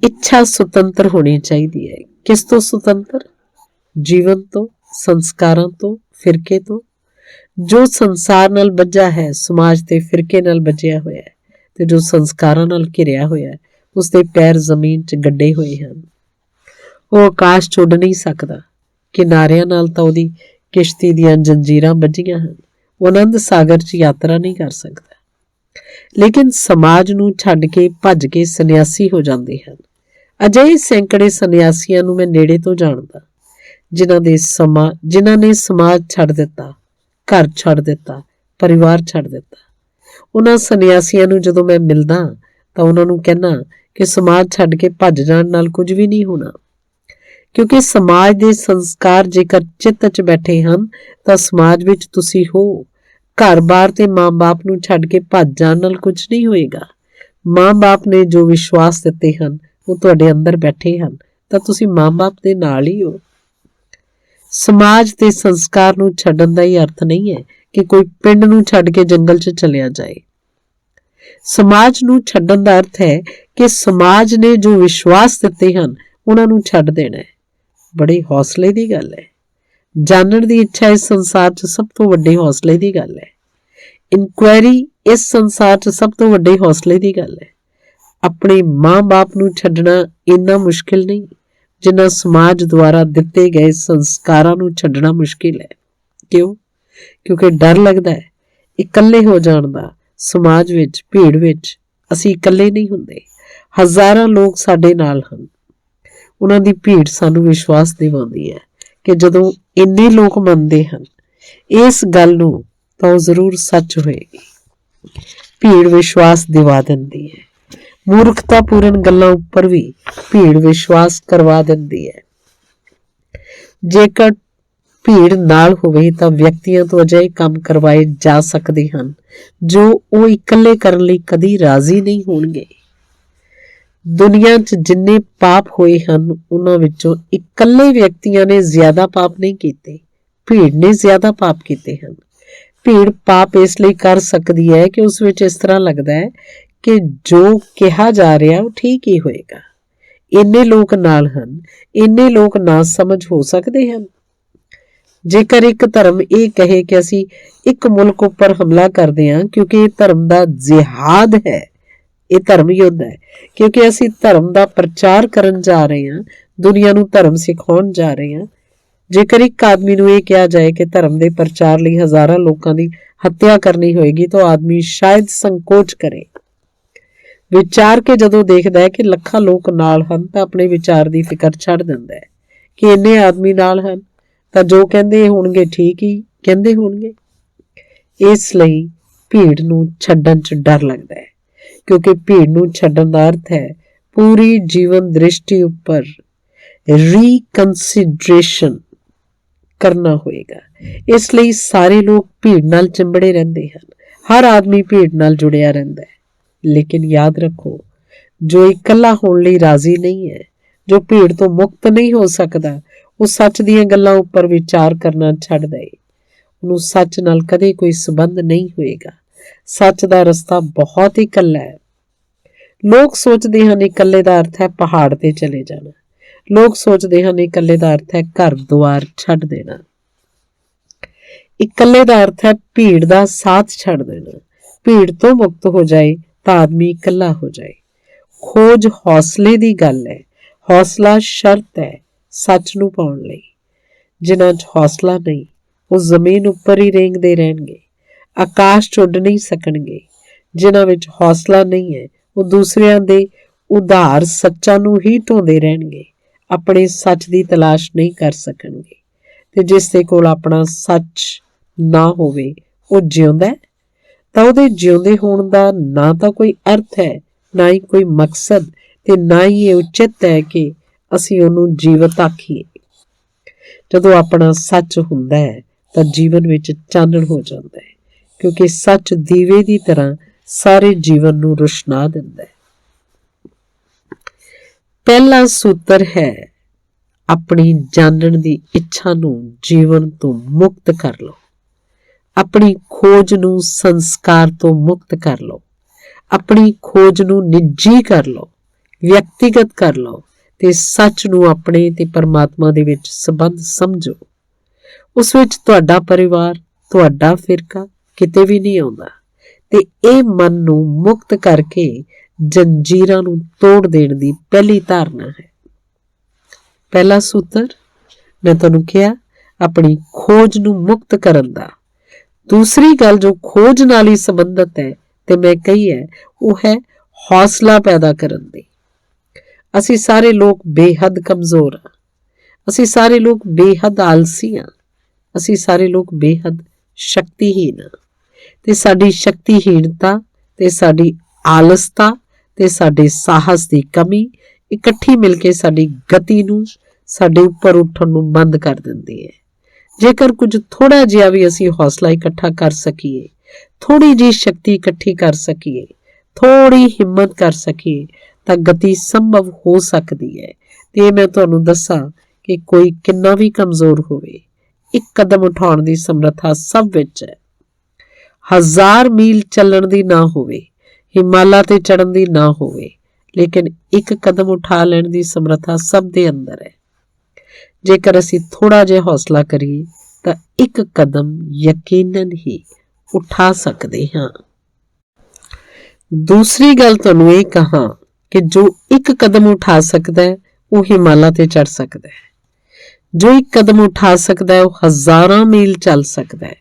ਇੱਛਾ ਸੁਤੰਤਰ ਹੋਣੀ ਚਾਹੀਦੀ ਹੈ। ਕਿਸ ਤੋਂ ਸੁਤੰਤਰ? ਜੀਵਨ ਤੋਂ, ਸੰਸਕਾਰਾਂ ਤੋਂ, ਫਿਰਕੇ ਤੋਂ। ਜੋ ਸੰਸਾਰ ਨਾਲ ਬੱਝਾ ਹੈ, ਸਮਾਜ ਤੇ ਫਿਰਕੇ ਨਾਲ ਬੱਝਿਆ ਹੋਇਆ ਹੈ ਤੇ ਜੋ ਸੰਸਕਾਰਾਂ ਨਾਲ ਘਿਰਿਆ ਹੋਇਆ ਹੈ, ਉਸਦੇ ਪੈਰ ਜ਼ਮੀਨ 'ਚ ਗੱਡੇ ਹੋਏ ਹਨ। ਉਹ ਆਕਾਸ਼ 'ਚ ਉੱਡ ਨਹੀਂ ਸਕਦਾ। ਕਿਨਾਰਿਆਂ ਨਾਲ ਤਾਂ ਉਹਦੀ ਕਿਸ਼ਤੀ ਦੀਆਂ ਜੰਜੀਰਾਂ ਬੱਝੀਆਂ ਹਨ। ਉਹ ਆਨੰਦ ਸਾਗਰ 'ਚ ਯਾਤਰਾ ਨਹੀਂ ਕਰ ਸਕਦਾ। ਲੇਕਿਨ ਸਮਾਜ ਨੂੰ ਛੱਡ ਕੇ ਭੱਜ ਕੇ ਸੰਨਿਆਸੀ ਹੋ ਜਾਂਦੇ ਹਨ। ਅਜਿਹੇ ਸੈਂਕੜੇ ਸੰਨਿਆਸੀਆਂ ਨੂੰ ਮੈਂ ਨੇੜੇ ਤੋਂ ਜਾਣਦਾ, ਜਿਨ੍ਹਾਂ ਨੇ ਸਮਾਜ ਛੱਡ ਦਿੱਤਾ, ਘਰ ਛੱਡ ਦਿੱਤਾ, ਪਰਿਵਾਰ ਛੱਡ ਦਿੱਤਾ। ਉਹਨਾਂ ਸੰਨਿਆਸੀਆਂ ਨੂੰ ਜਦੋਂ ਮੈਂ ਮਿਲਦਾ ਤਾਂ ਉਹਨਾਂ ਨੂੰ ਕਹਿਣਾ ਕਿ ਸਮਾਜ ਛੱਡ ਕੇ ਭੱਜ ਜਾਣ ਨਾਲ ਕੁਝ ਵੀ ਨਹੀਂ ਹੋਣਾ, ਕਿਉਂਕਿ ਸਮਾਜ ਦੇ ਸੰਸਕਾਰ ਜੇਕਰ ਚਿੱਤ 'ਚ ਬੈਠੇ ਹਨ ਤਾਂ ਸਮਾਜ ਵਿੱਚ ਤੁਸੀਂ ਹੋ। ਘਰ-ਬਾਰ ਤੇ ਮਾਂ-ਬਾਪ ਨੂੰ ਛੱਡ ਕੇ ਭੱਜ ਜਾਣ ਨਾਲ ਕੁਝ ਨਹੀਂ ਹੋਏਗਾ। ਮਾਂ-ਬਾਪ ਨੇ ਜੋ ਵਿਸ਼ਵਾਸ ਦਿੱਤੇ ਹਨ ਉਹ ਤੁਹਾਡੇ ਅੰਦਰ ਬੈਠੇ ਹਨ ਤਾਂ ਤੁਸੀਂ ਮਾਂ-ਬਾਪ ਦੇ ਨਾਲ ਹੀ ਹੋ। ਸਮਾਜ ਤੇ ਸੰਸਕਾਰ ਨੂੰ ਛੱਡਣ ਦਾ ਹੀ ਅਰਥ ਨਹੀਂ ਹੈ ਕਿ ਕੋਈ ਪਿੰਡ ਨੂੰ ਛੱਡ ਕੇ ਜੰਗਲ 'ਚ ਚਲਿਆ ਜਾਏ। ਸਮਾਜ ਨੂੰ ਛੱਡਣ ਦਾ ਅਰਥ ਹੈ ਕਿ ਸਮਾਜ ਨੇ ਜੋ ਵਿਸ਼ਵਾਸ ਦਿੱਤੇ ਹਨ ਉਹਨਾਂ ਨੂੰ ਛੱਡ ਦੇਣਾ ਹੈ। ਬੜੇ ਹੌਸਲੇ ਦੀ ਗੱਲ ਹੈ। ਜਾਣਨ ਦੀ ਇੱਛਾ ਇਸ ਸੰਸਾਰ 'ਚ ਸਭ ਤੋਂ ਵੱਡੇ ਹੌਸਲੇ ਦੀ ਗੱਲ ਹੈ। ਇਨਕੁਆਇਰੀ ਇਸ ਸੰਸਾਰ 'ਚ ਸਭ ਤੋਂ ਵੱਡੇ ਹੌਸਲੇ ਦੀ ਗੱਲ ਹੈ। ਆਪਣੇ ਮਾਂ-ਬਾਪ ਨੂੰ ਛੱਡਣਾ ਇੰਨਾ ਮੁਸ਼ਕਿਲ ਨਹੀਂ ਜਿੰਨਾ ਸਮਾਜ ਦੁਆਰਾ ਦਿੱਤੇ ਗਏ ਸੰਸਕਾਰਾਂ ਨੂੰ ਛੱਡਣਾ ਮੁਸ਼ਕਿਲ ਹੈ। ਕਿਉਂ? ਕਿਉਂਕਿ ਡਰ ਲੱਗਦਾ ਹੈ ਇਕੱਲੇ ਹੋ ਜਾਣ ਦਾ। ਸਮਾਜ ਵਿੱਚ, ਭੀੜ ਵਿੱਚ ਅਸੀਂ ਇਕੱਲੇ ਨਹੀਂ ਹੁੰਦੇ। ਹਜ਼ਾਰਾਂ ਲੋਕ ਸਾਡੇ ਨਾਲ ਹਨ। ਉਹਨਾਂ ਦੀ ਭੀੜ ਸਾਨੂੰ ਵਿਸ਼ਵਾਸ ਦਿਵਾਉਂਦੀ ਹੈ ਕਿ ਜਦੋਂ ਇੰਨੇ ਲੋਕ ਮੰਨਦੇ ਹਨ ਇਸ ਗੱਲ ਨੂੰ ਤਾਂ ਉਹ ਜ਼ਰੂਰ ਸੱਚ ਹੋਏਗੀ। ਭੀੜ ਵਿਸ਼ਵਾਸ ਦਿਵਾ ਦਿੰਦੀ ਹੈ। ਮੂਰਖਤਾਪੂਰਨ ਗੱਲਾਂ ਉੱਪਰ ਵੀ ਭੀੜ ਵਿਸ਼ਵਾਸ ਕਰਵਾ ਦਿੰਦੀ ਹੈ। ਜੇਕਰ ਭੀੜ ਨਾਲ ਹੋਵੇ ਤਾਂ ਵਿਅਕਤੀਆਂ ਤੋਂ ਅਜਿਹੇ ਕੰਮ ਕਰਵਾਏ ਜਾ ਸਕਦੇ ਹਨ ਜੋ ਉਹ ਇਕੱਲੇ ਕਰਨ ਲਈ ਕਦੀ ਰਾਜ਼ੀ ਨਹੀਂ ਹੋਣਗੇ। ਦੁਨੀਆ 'ਚ ਜਿੰਨੇ ਪਾਪ ਹੋਏ ਹਨ ਉਹਨਾਂ ਵਿੱਚੋਂ ਇਕੱਲੇ ਵਿਅਕਤੀਆਂ ਨੇ ਜ਼ਿਆਦਾ ਪਾਪ ਨਹੀਂ ਕੀਤੇ, ਭੀੜ ਨੇ ਜ਼ਿਆਦਾ ਪਾਪ ਕੀਤੇ ਹਨ। ਭੀੜ ਪਾਪ ਇਸ ਲਈ ਕਰ ਸਕਦੀ ਹੈ ਕਿ ਉਸ ਵਿੱਚ ਇਸ ਤਰ੍ਹਾਂ ਲੱਗਦਾ ਹੈ ਕਿ ਜੋ ਕਿਹਾ ਜਾ ਰਿਹਾ ਉਹ ਠੀਕ ਹੀ ਹੋਏਗਾ। ਇੰਨੇ ਲੋਕ ਨਾਲ ਹਨ, ਇੰਨੇ ਲੋਕ ਨਾ ਸਮਝ ਹੋ ਸਕਦੇ ਹਨ। ਜੇਕਰ ਇੱਕ ਧਰਮ ਇਹ ਕਹੇ ਕਿ ਅਸੀਂ ਇੱਕ ਮੁਲਕ ਉੱਪਰ ਹਮਲਾ ਕਰਦੇ ਹਾਂ ਕਿਉਂਕਿ ਇਹ ਧਰਮ ਦਾ ਜਿਹਾਦ ਹੈ, ਇਹ ਧਰਮ ਯੁੱਧ ਹੈ, ਕਿਉਂਕਿ ਅਸੀਂ ਧਰਮ ਦਾ ਪ੍ਰਚਾਰ ਕਰਨ ਜਾ ਰਹੇ ਹਾਂ, ਦੁਨੀਆ ਨੂੰ ਧਰਮ ਸਿਖਾਉਣ ਜਾ ਰਹੇ ਹਾਂ। ਜੇਕਰ ਇੱਕ ਆਦਮੀ ਨੂੰ ਇਹ ਕਿਹਾ ਜਾਏ ਕਿ ਧਰਮ ਦੇ ਪ੍ਰਚਾਰ ਲਈ ਹਜ਼ਾਰਾਂ ਲੋਕਾਂ ਦੀ ਹੱਤਿਆ ਕਰਨੀ ਹੋਏਗੀ ਤਾਂ ਆਦਮੀ ਸ਼ਾਇਦ ਸੰਕੋਚ ਕਰੇ। ਵਿਚਾਰ ਕੇ ਜਦੋਂ ਦੇਖਦਾ ਹੈ ਕਿ ਲੱਖਾਂ ਲੋਕ ਨਾਲ ਹਨ ਤਾਂ ਆਪਣੇ ਵਿਚਾਰ ਦੀ ਫਿਕਰ ਛੱਡ ਦਿੰਦਾ ਹੈ ਕਿ ਇੰਨੇ ਆਦਮੀ ਨਾਲ ਹਨ ਤਾਂ ਜੋ ਕਹਿੰਦੇ ਹੋਣਗੇ ਠੀਕ ਹੀ ਕਹਿੰਦੇ ਹੋਣਗੇ। ਇਸ ਲਈ ਭੀੜ ਨੂੰ ਛੱਡਣ 'ਚ ਡਰ ਲੱਗਦਾ ਹੈ, ਕਿਉਂਕਿ ਭੀੜ ਨੂੰ ਛੱਡਣ ਦਾ ਅਰਥ ਹੈ ਪੂਰੀ ਜੀਵਨ ਦ੍ਰਿਸ਼ਟੀ ਉੱਪਰ ਰੀਕਨਸੀਡਰੇਸ਼ਨ ਕਰਨਾ ਹੋਏਗਾ। ਇਸ ਲਈ ਸਾਰੇ ਲੋਕ ਭੀੜ ਨਾਲ ਚਿੰਬੜੇ ਰਹਿੰਦੇ ਹਨ, ਹਰ ਆਦਮੀ ਭੀੜ ਨਾਲ ਜੁੜਿਆ ਰਹਿੰਦਾ ਹੈ। ਲੇਕਿਨ ਯਾਦ ਰੱਖੋ, ਜੋ ਇਕੱਲਾ ਹੋਣ ਲਈ ਰਾਜ਼ੀ ਨਹੀਂ ਹੈ, ਜੋ ਭੀੜ ਤੋਂ ਮੁਕਤ ਨਹੀਂ ਹੋ ਸਕਦਾ, ਉਹ ਸੱਚ ਦੀਆਂ ਗੱਲਾਂ ਉੱਪਰ ਵਿਚਾਰ ਕਰਨਾ ਛੱਡ ਦੇ। ਉਹਨੂੰ ਸੱਚ ਨਾਲ ਕਦੇ ਕੋਈ ਸੰਬੰਧ ਨਹੀਂ ਹੋਏਗਾ। ਸੱਚ ਦਾ ਰਸਤਾ ਬਹੁਤ ਹੀ ਇਕੱਲਾ ਹੈ। ਲੋਕ ਸੋਚਦੇ ਹਨ ਇਕੱਲੇ ਦਾ ਅਰਥ ਹੈ ਪਹਾੜ ਤੇ ਚਲੇ ਜਾਣਾ। ਲੋਕ ਸੋਚਦੇ ਹਨ ਇਕੱਲੇ ਦਾ ਅਰਥ ਹੈ ਘਰ ਦੁਆਰ ਛੱਡ ਦੇਣਾ। ਇਕੱਲੇ ਦਾ ਅਰਥ ਹੈ ਭੀੜ ਦਾ ਸਾਥ ਛੱਡ ਦੇਣਾ। ਭੀੜ ਤੋਂ ਮੁਕਤ ਹੋ ਜਾਏ ਤਾਂ ਆਦਮੀ ਇਕੱਲਾ ਹੋ ਜਾਏ। ਖੋਜ ਹੌਸਲੇ ਦੀ ਗੱਲ ਹੈ। ਹੌਸਲਾ ਸ਼ਰਤ ਹੈ ਸੱਚ ਨੂੰ ਪਾਉਣ ਲਈ। ਜਿਨ੍ਹਾਂ 'ਚ ਹੌਸਲਾ ਨਹੀਂ, ਉਹ ਜ਼ਮੀਨ ਉੱਪਰ ਹੀ ਰੇਂਗਦੇ ਰਹਿਣਗੇ, ਆਕਾਸ਼ 'ਚ ਉੱਡ ਨਹੀਂ ਸਕਣਗੇ। ਜਿਨ੍ਹਾਂ ਵਿੱਚ ਹੌਸਲਾ ਨਹੀਂ ਹੈ, ਉਹ ਦੂਸਰਿਆਂ ਦੇ ਉਧਾਰ ਸੱਚਾਂ ਨੂੰ ਹੀ ਢੋਂਦੇ ਰਹਿਣਗੇ, ਆਪਣੇ ਸੱਚ ਦੀ ਤਲਾਸ਼ ਨਹੀਂ ਕਰ ਸਕਣਗੇ। ਤੇ ਜਿਸ ਦੇ ਕੋਲ ਆਪਣਾ ਸੱਚ ਨਾ ਹੋਵੇ, ਉਹ ਜਿਉਂਦਾ ਤਾਂ ਉਹਦੇ ਜਿਉਂਦੇ ਹੋਣ ਦਾ ਨਾ ਤਾਂ ਕੋਈ ਅਰਥ ਹੈ, ਨਾ ਹੀ ਕੋਈ ਮਕਸਦ, ਤੇ ਨਾ ਹੀ ਇਹ ਉਚਿਤ ਹੈ ਕਿ ਅਸੀਂ ਉਹਨੂੰ ਜੀਵਤ ਆਖੀਏ। ਜਦੋਂ ਆਪਣਾ ਸੱਚ ਹੁੰਦਾ ਹੈ ਤਾਂ ਜੀਵਨ ਵਿੱਚ ਚਾਨਣ ਹੋ ਜਾਂਦਾ ਹੈ, ਕਿਉਂਕਿ ਸੱਚ ਦੀਵੇ ਦੀ ਤਰ੍ਹਾਂ ਸਾਰੇ ਜੀਵਨ ਨੂੰ ਰੁਸ਼ਨਾ ਦਿੰਦਾ ਹੈ। ਪਹਿਲਾ ਸੂਤਰ ਹੈ ਆਪਣੀ ਜਾਣਨ ਦੀ ਇੱਛਾ ਨੂੰ ਜੀਵਨ ਤੋਂ ਮੁਕਤ ਕਰ ਲਓ। ਆਪਣੀ ਖੋਜ ਨੂੰ ਸੰਸਕਾਰ ਤੋਂ ਮੁਕਤ ਕਰ ਲਓ। ਆਪਣੀ ਖੋਜ ਨੂੰ ਨਿੱਜੀ ਕਰ ਲਓ, ਵਿਅਕਤੀਗਤ ਕਰ ਲਓ ਤੇ ਸੱਚ ਨੂੰ ਆਪਣੇ ਤੇ ਪਰਮਾਤਮਾ ਦੇ ਵਿੱਚ ਸੰਬੰਧ ਸਮਝੋ। ਉਸ ਵਿੱਚ ਤੁਹਾਡਾ ਪਰਿਵਾਰ, ਤੁਹਾਡਾ ਫਿਰਕਾ ਕਿਤੇ ਵੀ ਨਹੀਂ ਆਉਂਦਾ। ਤੇ ਇਹ ਮਨ ਨੂੰ ਮੁਕਤ ਕਰਕੇ ਜੰਜੀਰਾਂ ਨੂੰ ਤੋੜ ਦੇਣ ਦੀ ਪਹਿਲੀ ਧਾਰਨਾ ਹੈ। ਪਹਿਲਾ ਸੂਤਰ ਮੈਂ ਤੁਹਾਨੂੰ ਕਿਹਾ, ਆਪਣੀ ਖੋਜ ਨੂੰ ਮੁਕਤ ਕਰਨ ਦਾ। ਦੂਸਰੀ ਗੱਲ ਜੋ ਖੋਜ ਨਾਲ ਹੀ ਸੰਬੰਧਿਤ ਹੈ ਤੇ ਮੈਂ ਕਹੀ ਹੈ, ਉਹ ਹੈ ਹੌਸਲਾ ਪੈਦਾ ਕਰਨ ਦੀ। ਅਸੀਂ ਸਾਰੇ ਲੋਕ ਬੇਹੱਦ ਕਮਜ਼ੋਰ ਹਾਂ। ਅਸੀਂ ਸਾਰੇ ਲੋਕ ਬੇਹੱਦ ਆਲਸੀ ਹਾਂ। ਅਸੀਂ ਸਾਰੇ ਲੋਕ ਬੇਹੱਦ ਸ਼ਕਤੀਹੀਨ ਹਾਂ। ਤੇ ਸਾਡੀ ਸ਼ਕਤੀਹੀਣਤਾ ਤੇ ਸਾਡੀ ਆਲਸਤਾ ਤੇ ਸਾਡੇ ਸਾਹਸ ਦੀ ਕਮੀ ਇਕੱਠੀ ਮਿਲ ਕੇ ਸਾਡੀ ਗਤੀ ਨੂੰ, ਸਾਡੇ ਉੱਪਰ ਉੱਠਣ ਨੂੰ ਬੰਦ ਕਰ ਦਿੰਦੀ ਹੈ। ਜੇਕਰ ਕੁਝ ਥੋੜਾ ਜਿਹਾ ਵੀ ਅਸੀਂ ਹੌਸਲਾ ਇਕੱਠਾ ਕਰ ਸਕੀਏ, ਥੋੜੀ ਜਿਹੀ ਸ਼ਕਤੀ ਇਕੱਠੀ ਕਰ ਸਕੀਏ, ਥੋੜੀ ਹਿੰਮਤ ਕਰ ਸਕੀਏ ਤਾਂ ਗਤੀ ਸੰਭਵ ਹੋ ਸਕਦੀ ਹੈ। ਤੇ ਮੈਂ ਤੁਹਾਨੂੰ ਦੱਸਾਂ ਕਿ ਕੋਈ ਕਿੰਨਾ ਵੀ ਕਮਜ਼ੋਰ ਹੋਵੇ, ਇੱਕ ਕਦਮ ਉਠਾਉਣ ਦੀ ਸਮਰੱਥਾ ਸਭ ਵਿੱਚ ਹੈ। 1000 ਮੀਲ ਚੱਲਣ ਦੀ ਨਾ ਹੋਵੇ, ਹਿਮਾਲਾ ਤੇ ਚੜ੍ਹਨ ਦੀ ਨਾ ਹੋਵੇ, ਲੇਕਿਨ ਇੱਕ ਕਦਮ ਉਠਾ ਲੈਣ ਦੀ ਸਮਰੱਥਾ ਸਭ ਦੇ ਅੰਦਰ ਹੈ। ਜੇਕਰ ਅਸੀਂ ਥੋੜਾ ਜਿਹਾ ਹੌਸਲਾ ਕਰੀਏ ਤਾਂ ਇੱਕ ਕਦਮ ਯਕੀਨਨ ਹੀ ਉਠਾ ਸਕਦੇ ਹਾਂ। ਦੂਸਰੀ ਗੱਲ ਤੁਹਾਨੂੰ ਇਹ ਕਹਾਂ ਕਿ ਜੋ ਇੱਕ ਕਦਮ ਉਠਾ ਸਕਦਾ ਹੈ ਉਹ ਹਿਮਾਲਾ ਤੇ ਚੜ੍ਹ ਸਕਦਾ ਹੈ। ਜੋ ਇੱਕ ਕਦਮ ਉਠਾ ਸਕਦਾ ਹੈ ਉਹ 1000 ਮੀਲ ਚੱਲ ਸਕਦਾ ਹੈ,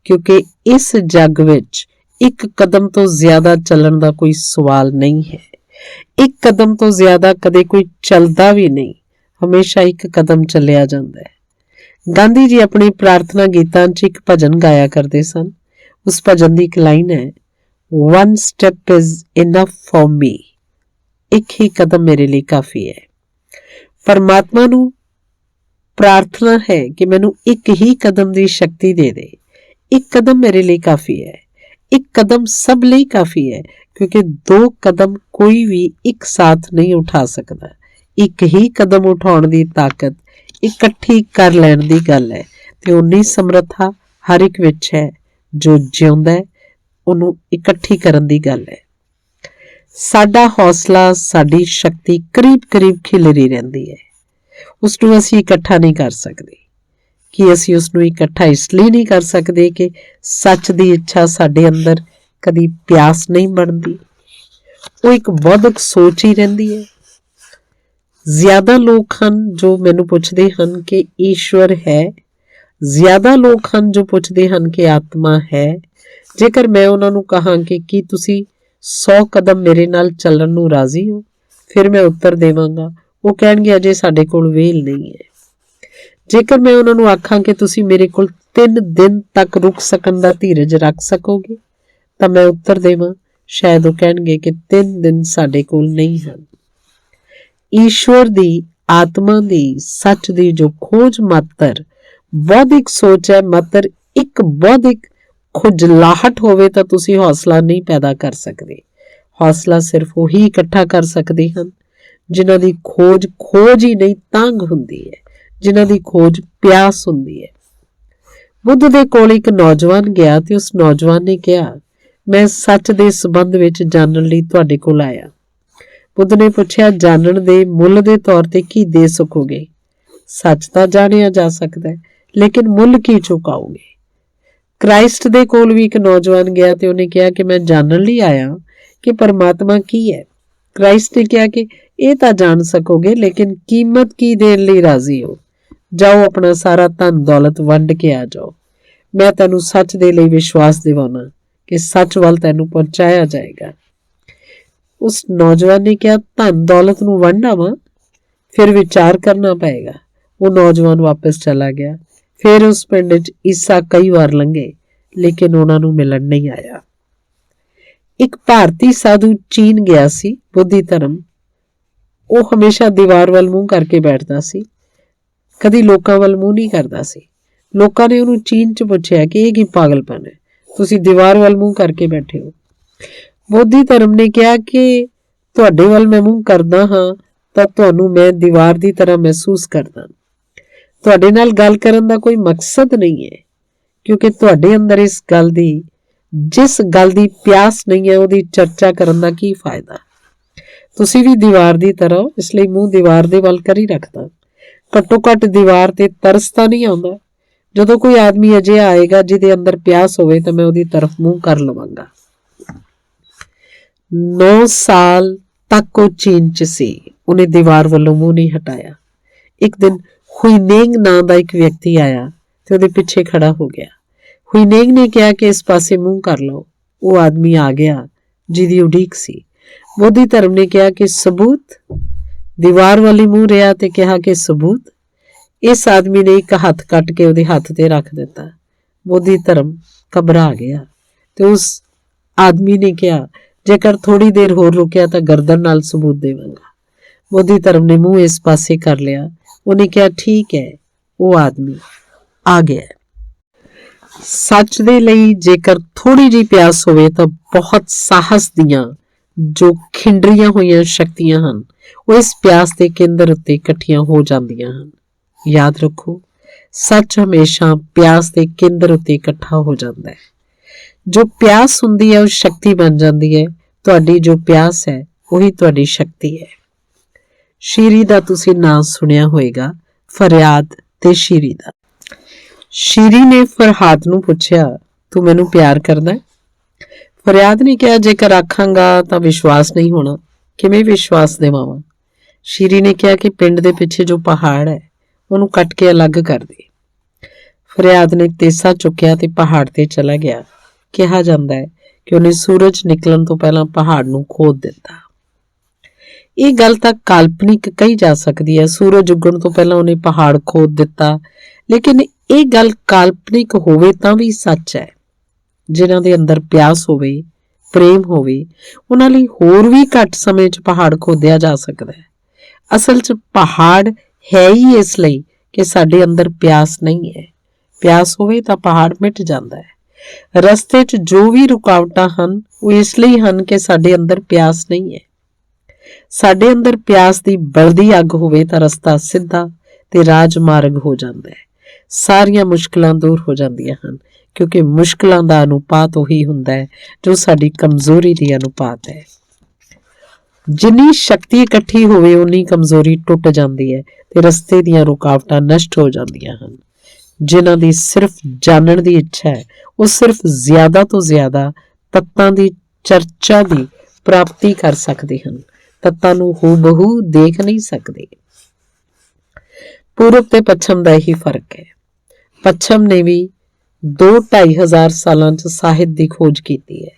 ਕਿਉਂਕਿ ਇਸ ਜੱਗ ਵਿੱਚ ਇੱਕ ਕਦਮ ਤੋਂ ਜ਼ਿਆਦਾ ਚੱਲਣ ਦਾ ਕੋਈ ਸਵਾਲ ਨਹੀਂ ਹੈ। ਇੱਕ ਕਦਮ ਤੋਂ ਜ਼ਿਆਦਾ ਕਦੇ ਕੋਈ ਚੱਲਦਾ ਵੀ ਨਹੀਂ, ਹਮੇਸ਼ਾ ਇੱਕ ਕਦਮ ਚੱਲਿਆ ਜਾਂਦਾ ਹੈ। ਗਾਂਧੀ ਜੀ ਆਪਣੀ ਪ੍ਰਾਰਥਨਾ ਗੀਤਾਂ 'ਚ ਇੱਕ ਭਜਨ ਗਾਇਆ ਕਰਦੇ ਸਨ। ਉਸ ਭਜਨ ਦੀ ਇੱਕ ਲਾਈਨ ਹੈ, One step is enough for me। ਇੱਕ ਹੀ ਕਦਮ ਮੇਰੇ ਲਈ ਕਾਫੀ ਹੈ। ਪਰਮਾਤਮਾ ਨੂੰ ਪ੍ਰਾਰਥਨਾ ਹੈ ਕਿ ਮੈਨੂੰ ਇੱਕ ਹੀ ਕਦਮ ਦੀ ਸ਼ਕਤੀ ਦੇ ਦੇ। ਇੱਕ ਕਦਮ ਮੇਰੇ ਲਈ ਕਾਫੀ ਹੈ। ਇੱਕ ਕਦਮ ਸਭ ਲਈ ਕਾਫੀ ਹੈ, ਕਿਉਂਕਿ 2 ਕਦਮ ਕੋਈ ਵੀ ਇੱਕ ਸਾਥ ਨਹੀਂ ਉਠਾ ਸਕਦਾ। ਇੱਕ ਹੀ ਕਦਮ ਉਠਾਉਣ ਦੀ ਤਾਕਤ ਇਕੱਠੀ ਕਰ ਲੈਣ ਦੀ ਗੱਲ ਹੈ ਤੇ ਉਨੀ ਸਮਰੱਥਾ ਹਰ ਇੱਕ ਵਿੱਚ ਹੈ। ਜੋ ਜਿਉਂਦਾ ਹੈ ਉਹਨੂੰ ਇਕੱਠੀ ਕਰਨ ਦੀ ਗੱਲ ਹੈ। ਸਾਡਾ ਹੌਸਲਾ, ਸਾਡੀ ਸ਼ਕਤੀ ਕਰੀਬ ਕਰੀਬ ਖਿਲਰੀ ਰਹਿੰਦੀ ਹੈ। ਉਸ ਨੂੰ ਅਸੀਂ ਇਕੱਠਾ ਨਹੀਂ ਕਰ ਸਕਦੇ। ਕਿ ਅਸੀਂ ਉਸ ਨੂੰ ਇਕੱਠਾ ਇਸ ਲਈ ਨਹੀਂ ਕਰ ਸਕਦੇ ਕਿ ਸੱਚ ਦੀ ਇੱਛਾ ਸਾਡੇ ਅੰਦਰ ਕਦੀ ਪਿਆਸ ਨਹੀਂ ਬਣਦੀ, ਉਹ ਇੱਕ ਬੌਧਿਕ ਸੋਚ ਹੀ ਰਹਿੰਦੀ ਹੈ। ਜ਼ਿਆਦਾ ਲੋਕ ਹਨ ਜੋ ਮੈਨੂੰ ਪੁੱਛਦੇ ਹਨ ਕਿ ਈਸ਼ਵਰ ਹੈ, ਜ਼ਿਆਦਾ ਲੋਕ ਹਨ ਜੋ ਪੁੱਛਦੇ ਹਨ ਕਿ ਆਤਮਾ ਹੈ। ਜੇਕਰ ਮੈਂ ਉਹਨਾਂ ਨੂੰ ਕਹਾਂ ਕਿ ਕੀ ਤੁਸੀਂ 100 ਕਦਮ ਮੇਰੇ ਨਾਲ ਚੱਲਣ ਨੂੰ ਰਾਜ਼ੀ ਹੋ, ਫਿਰ ਮੈਂ ਉੱਤਰ ਦੇਵਾਂਗਾ, ਉਹ ਕਹਿਣਗੇ ਅਜੇ ਸਾਡੇ ਕੋਲ ਵੇਲ ਨਹੀਂ ਹੈ। ਜੇਕਰ ਮੈਂ ਉਹਨਾਂ ਨੂੰ ਆਖਾਂ ਕਿ ਤੁਸੀਂ ਮੇਰੇ ਕੋਲ 3 ਦਿਨ ਤੱਕ ਰੁਕ ਸਕਣ ਦਾ ਧੀਰਜ ਰੱਖ ਸਕੋਗੇ, ਤਾਂ ਮੈਂ ਉੱਤਰ ਦੇਵਾਂ, ਸ਼ਾਇਦ ਉਹ ਕਹਿਣਗੇ ਕਿ 3 ਦਿਨ ਸਾਡੇ ਕੋਲ ਨਹੀਂ ਹਨ। ਈਸ਼ਵਰ ਦੀ, ਆਤਮਾ ਦੀ, ਸੱਚ ਦੀ ਜੋ ਖੋਜ ਮਾਤਰ ਬੌਧਿਕ ਸੋਚ ਹੈ, ਮਾਤਰ ਇੱਕ ਬੌਧਿਕ ਖੁਜਲਾਹਟ ਹੋਵੇ ਤਾਂ ਤੁਸੀਂ ਹੌਸਲਾ ਨਹੀਂ ਪੈਦਾ ਕਰ ਸਕਦੇ। ਹੌਸਲਾ ਸਿਰਫ ਉਹੀ ਇਕੱਠਾ ਕਰ ਸਕਦੇ ਹਨ ਜਿਨ੍ਹਾਂ ਦੀ ਖੋਜ ਹੀ ਨਹੀਂ ਤੰਗ ਹੁੰਦੀ ਹੈ, ਜਿਨ੍ਹਾਂ ਦੀ ਖੋਜ ਪਿਆਸ ਹੁੰਦੀ ਹੈ। ਬੁੱਧ ਦੇ ਕੋਲ ਇੱਕ ਨੌਜਵਾਨ ਗਿਆ ਤੇ ਉਸ ਨੌਜਵਾਨ ਨੇ ਕਿਹਾ, ਮੈਂ ਸੱਚ ਦੇ ਸੰਬੰਧ ਵਿੱਚ ਜਾਣਨ ਲਈ ਤੁਹਾਡੇ ਕੋਲ ਆਇਆ। ਬੁੱਧ ਨੇ ਪੁੱਛਿਆ, ਜਾਣਨ ਦੇ ਮੁੱਲ ਦੇ ਤੌਰ ਤੇ ਕੀ ਦੇ ਸਕੋਗੇ? ਸੱਚ ਤਾਂ ਜਾਣਿਆ ਜਾ ਸਕਦਾ ਹੈ, ਲੇਕਿਨ ਮੁੱਲ ਕੀ ਚੁਕਾਓਗੇ? ਕ੍ਰਾਈਸਟ ਦੇ ਕੋਲ ਵੀ ਇੱਕ ਨੌਜਵਾਨ ਗਿਆ ਤੇ ਉਹਨੇ ਕਿਹਾ ਕਿ ਮੈਂ ਜਾਣਨ ਲਈ ਆਇਆ ਕਿ ਪਰਮਾਤਮਾ ਕੀ ਹੈ। ਕ੍ਰਾਈਸਟ ਨੇ ਕਿਹਾ ਕਿ ਇਹ ਤਾਂ ਜਾਣ ਸਕੋਗੇ, ਲੇਕਿਨ ਕੀਮਤ ਕੀ ਦੇਣ ਲਈ ਰਾਜ਼ੀ ਹੋ? ਜਾਓ, ਆਪਣਾ ਸਾਰਾ ਧਨ ਦੌਲਤ ਵੰਡ ਕੇ ਆ ਜਾਓ। ਮੈਂ ਤੈਨੂੰ ਸੱਚ ਦੇ ਲਈ ਵਿਸ਼ਵਾਸ ਦਿਵਾਉਣਾ ਕਿ ਸੱਚ ਵੱਲ ਤੈਨੂੰ ਪਹੁੰਚਾਇਆ ਜਾਏਗਾ। ਉਸ ਨੌਜਵਾਨ ਨੇ ਕਿਹਾ, ਧਨ ਦੌਲਤ ਨੂੰ ਵੰਡ ਆਵਾਂ? ਫਿਰ ਵਿਚਾਰ ਕਰਨਾ ਪਏਗਾ। ਉਹ ਨੌਜਵਾਨ ਵਾਪਸ ਚਲਾ ਗਿਆ। ਫਿਰ ਉਸ ਪਿੰਡ 'ਚ ਈਸਾ ਕਈ ਵਾਰ ਲੰਘੇ, ਲੇਕਿਨ ਉਹਨਾਂ ਨੂੰ ਮਿਲਣ ਨਹੀਂ ਆਇਆ। ਇੱਕ ਭਾਰਤੀ ਸਾਧੂ ਚੀਨ ਗਿਆ ਸੀ, ਬੁੱਧੀ ਧਰਮ। ਉਹ ਹਮੇਸ਼ਾ ਦੀਵਾਰ ਵੱਲ ਮੂੰਹ ਕਰਕੇ ਬੈਠਦਾ ਸੀ, ਕਦੀ ਲੋਕਾਂ ਵੱਲ ਮੂੰਹ ਨਹੀਂ ਕਰਦਾ ਸੀ। ਲੋਕਾਂ ਨੇ ਉਹਨੂੰ ਚੀਨ 'ਚ ਪੁੱਛਿਆ ਕਿ ਇਹ ਕੀ ਪਾਗਲਪਨ ਹੈ, ਤੁਸੀਂ ਦੀਵਾਰ ਵੱਲ ਮੂੰਹ ਕਰਕੇ ਬੈਠੇ ਹੋ। ਬੋਧੀ ਧਰਮ ਨੇ ਕਿਹਾ ਕਿ ਤੁਹਾਡੇ ਵੱਲ ਮੈਂ ਮੂੰਹ ਕਰਦਾ ਹਾਂ ਤਾਂ ਤੁਹਾਨੂੰ ਮੈਂ ਦੀਵਾਰ ਦੀ ਤਰ੍ਹਾਂ ਮਹਿਸੂਸ ਕਰਦਾ। ਤੁਹਾਡੇ ਨਾਲ ਗੱਲ ਕਰਨ ਦਾ ਕੋਈ ਮਕਸਦ ਨਹੀਂ ਹੈ, ਕਿਉਂਕਿ ਤੁਹਾਡੇ ਅੰਦਰ ਜਿਸ ਗੱਲ ਦੀ ਪਿਆਸ ਨਹੀਂ ਹੈ, ਉਹਦੀ ਚਰਚਾ ਕਰਨ ਦਾ ਕੀ ਫਾਇਦਾ? ਤੁਸੀਂ ਵੀ ਦੀਵਾਰ ਦੀ ਤਰ੍ਹਾਂ, ਇਸ ਲਈ ਮੂੰਹ ਦੀਵਾਰ ਦੇ ਵੱਲ ਕਰੀ ਰੱਖਦਾ। ਘੱਟੋ ਘੱਟ ਦੀਵਾਰ ਤੇ ਤਰਸ ਤਾਂ ਨਹੀਂ ਆਉਂਦਾ। ਜਦੋਂ ਕੋਈ ਆਦਮੀ ਅਜਿਹਾ ਆਏਗਾ ਜਿਹਦੇ ਅੰਦਰ ਪਿਆਸ ਹੋਵੇ ਤਾਂ ਮੈਂ ਉਹਦੀ ਤਰਫ ਮੂੰਹ ਕਰ ਲਵਾਂਗਾ। 9 ਸਾਲ ਤੱਕ ਉਹ ਚੀਨ 'ਚ ਸੀ। ਉਹਨੇ ਦੀਵਾਰ ਵੱਲੋਂ ਮੂੰਹ ਨਹੀਂ ਹਟਾਇਆ। ਇੱਕ ਦਿਨ ਹੁਈਨੇਂਗ ਨਾਂ ਦਾ ਇੱਕ ਵਿਅਕਤੀ ਆਇਆ ਤੇ ਉਹਦੇ ਪਿੱਛੇ ਖੜਾ ਹੋ ਗਿਆ। ਹੁਈਨੇਂਗ ਨੇ ਕਿਹਾ ਕਿ ਇਸ ਪਾਸੇ ਮੂੰਹ ਕਰ ਲਓ। ਉਹ ਆਦਮੀ ਆ ਗਿਆ ਜਿਹਦੀ ਉਡੀਕ ਸੀ। ਬੋਧੀ ਧਰਮ ਨੇ ਕਿਹਾ ਕਿ ਸਬੂਤ? ਦੀਵਾਰ ਵਾਲੀ ਮੂੰਹ ਰਿਹਾ ਤੇ ਕਿਹਾ ਕਿ ਸਬੂਤ? ਇਸ ਆਦਮੀ ਨੇ ਇੱਕ ਹੱਥ ਕੱਟ ਕੇ ਉਹਦੇ ਹੱਥ ਤੇ ਰੱਖ ਦਿੱਤਾ। ਬੋਧੀ ਧਰਮ ਘਬਰਾ ਗਿਆ ਤੇ ਉਸ ਆਦਮੀ ਨੇ ਕਿਹਾ, ਜੇਕਰ ਥੋੜੀ ਦੇਰ ਹੋਰ ਰੁਕਿਆ ਤਾਂ ਗਰਦਨ ਨਾਲ ਸਬੂਤ ਦੇਵਾਂਗਾ। ਬੋਧੀ ਧਰਮ ਨੇ ਮੂੰਹ ਇਸ ਪਾਸੇ ਕਰ ਲਿਆ। ਉਹਨੇ ਕਿਹਾ, ਠੀਕ ਹੈ। ਉਹ ਆਦਮੀ ਆ ਗਿਆ। ਸੱਚ ਦੇ ਲਈ ਜੇਕਰ ਥੋੜੀ ਜਿਹੀ ਪਿਆਸ ਹੋਵੇ ਤਾਂ ਬਹੁਤ ਸਾਹਸ ਦੀਆਂ ਜੋ ਖਿੰਡਰੀਆਂ ਹੋਈਆਂ ਸ਼ਕਤੀਆਂ ਹਨ, ਉਹ ਇਸ ਪਿਆਸ ਦੇ ਕੇਂਦਰ ਉੱਤੇ ਇਕੱਠੀਆਂ ਹੋ ਜਾਂਦੀਆਂ ਹਨ। ਯਾਦ ਰੱਖੋ, ਸੱਚ ਹਮੇਸ਼ਾ ਪਿਆਸ ਦੇ ਕੇਂਦਰ ਉੱਤੇ ਇਕੱਠਾ ਹੋ ਜਾਂਦਾ ਹੈ। ਜੋ ਪਿਆਸ ਹੁੰਦੀ ਹੈ ਉਹ ਸ਼ਕਤੀ ਬਣ ਜਾਂਦੀ ਹੈ। ਤੁਹਾਡੀ ਜੋ ਪਿਆਸ ਹੈ ਉਹੀ ਤੁਹਾਡੀ ਸ਼ਕਤੀ ਹੈ। ਸ਼ੀਰੀ ਦਾ ਤੁਸੀਂ ਨਾਂ ਸੁਣਿਆ ਹੋਵੇਗਾ, ਫਰਿਆਦ ਤੇ ਸ਼ੀਰੀ ਦਾ। ਸ਼ੀਰੀ ਨੇ ਫਰਹਾਦ ਨੂੰ ਪੁੱਛਿਆ, ਤੂੰ ਮੈਨੂੰ ਪਿਆਰ ਕਰਦਾ ਹੈ? ਫਰਿਆਦ ਨੇ ਕਿਹਾ, ਜੇਕਰ ਆਖਾਂਗਾ ਤਾਂ ਵਿਸ਼ਵਾਸ ਨਹੀਂ ਹੋਣਾ। ਕਿਵੇਂ ਵਿਸ਼ਵਾਸ ਦਿਵਾਵਾਂ? ਸ਼ੀਰੀ ਨੇ ਕਿਹਾ ਕਿ ਪਿੰਡ ਦੇ ਪਿੱਛੇ ਜੋ ਪਹਾੜ ਹੈ ਉਹਨੂੰ ਕੱਟ ਕੇ ਅਲੱਗ ਕਰ ਦੇ। ਫਰਿਆਦ ਨੇ ਤੇਸਾ ਚੁੱਕਿਆ ਤੇ ਪਹਾੜ ਤੇ ਚਲਾ ਗਿਆ। ਕਿਹਾ ਜਾਂਦਾ ਹੈ ਕਿ ਉਹਨੇ ਸੂਰਜ ਨਿਕਲਣ ਤੋਂ ਪਹਿਲਾਂ ਪਹਾੜ ਨੂੰ ਖੋਦ ਦਿੱਤਾ। ਇਹ ਗੱਲ ਤਾਂ ਕਾਲਪਨਿਕ ਕਹੀ ਜਾ ਸਕਦੀ ਹੈ। ਸੂਰਜ ਉੱਗਣ ਤੋਂ ਪਹਿਲਾਂ ਉਹਨੇ ਪਹਾੜ ਖੋਦ ਦਿੱਤਾ, ਲੇਕਿਨ ਇਹ ਗੱਲ ਕਾਲਪਨਿਕ ਹੋਵੇ ਤਾਂ ਵੀ ਸੱਚ ਹੈ। ਜਿਨ੍ਹਾਂ ਦੇ ਅੰਦਰ ਪਿਆਸ ਹੋਵੇ, ਪ੍ਰੇਮ ਹੋਵੇ, ਉਹਨਾਂ ਲਈ ਹੋਰ ਵੀ ਘੱਟ ਸਮੇਂ 'ਚ ਪਹਾੜ ਖੋਦਿਆ ਜਾ ਸਕਦਾ ਹੈ। ਅਸਲ 'ਚ ਪਹਾੜ ਹੈ ਹੀ ਇਸ ਲਈ ਕਿ ਸਾਡੇ ਅੰਦਰ ਪਿਆਸ ਨਹੀਂ ਹੈ। ਪਿਆਸ ਹੋਵੇ ਤਾਂ ਪਹਾੜ ਮਿਟ ਜਾਂਦਾ ਹੈ। ਰਸਤੇ 'ਚ ਜੋ ਵੀ ਰੁਕਾਵਟਾਂ ਹਨ ਉਹ ਇਸ ਲਈ ਹਨ ਕਿ ਸਾਡੇ ਅੰਦਰ ਪਿਆਸ ਨਹੀਂ ਹੈ। ਸਾਡੇ ਅੰਦਰ ਪਿਆਸ ਦੀ ਬਲਦੀ ਅੱਗ ਹੋਵੇ ਤਾਂ ਰਸਤਾ ਸਿੱਧਾ ਤੇ ਰਾਜਮਾਰਗ ਹੋ ਜਾਂਦਾ ਹੈ। ਸਾਰੀਆਂ ਮੁਸ਼ਕਲਾਂ ਦੂਰ ਹੋ ਜਾਂਦੀਆਂ ਹਨ, ਕਿਉਂਕਿ ਮੁਸ਼ਕਲਾਂ ਦਾ ਅਨੁਪਾਤ ਉਹੀ ਹੁੰਦਾ ਹੈ ਜੋ ਸਾਡੀ ਕਮਜ਼ੋਰੀ ਦੀ ਅਨੁਪਾਤ ਹੈ। ਜਿੰਨੀ ਸ਼ਕਤੀ ਇਕੱਠੀ ਹੋਵੇ ਉਨੀ ਕਮਜ਼ੋਰੀ ਟੁੱਟ ਜਾਂਦੀ ਹੈ ਤੇ ਰਸਤੇ ਦੀਆਂ ਰੁਕਾਵਟਾਂ ਨਸ਼ਟ ਹੋ ਜਾਂਦੀਆਂ ਹਨ। ਜਿਨ੍ਹਾਂ ਦੀ ਸਿਰਫ ਜਾਣਨ ਦੀ ਇੱਛਾ ਹੈ ਉਹ ਸਿਰਫ ਜ਼ਿਆਦਾ ਤੋਂ ਜ਼ਿਆਦਾ ਤੱਤਾਂ ਦੀ ਚਰਚਾ ਦੀ ਪ੍ਰਾਪਤੀ ਕਰ ਸਕਦੇ ਹਨ, ਤੱਤਾਂ ਨੂੰ ਹੂਬਹੂ ਦੇਖ ਨਹੀਂ ਸਕਦੇ। ਪੂਰਬ ਤੇ ਪੱਛਮ ਦਾ ਇਹੀ ਫਰਕ ਹੈ। ਪੱਛਮ ਨੇ ਵੀ 2-2.5 ਹਜ਼ਾਰ ਸਾਲਾਂ 'ਚ ਸਾਹਿਤ ਦੀ ਖੋਜ ਕੀਤੀ ਹੈ,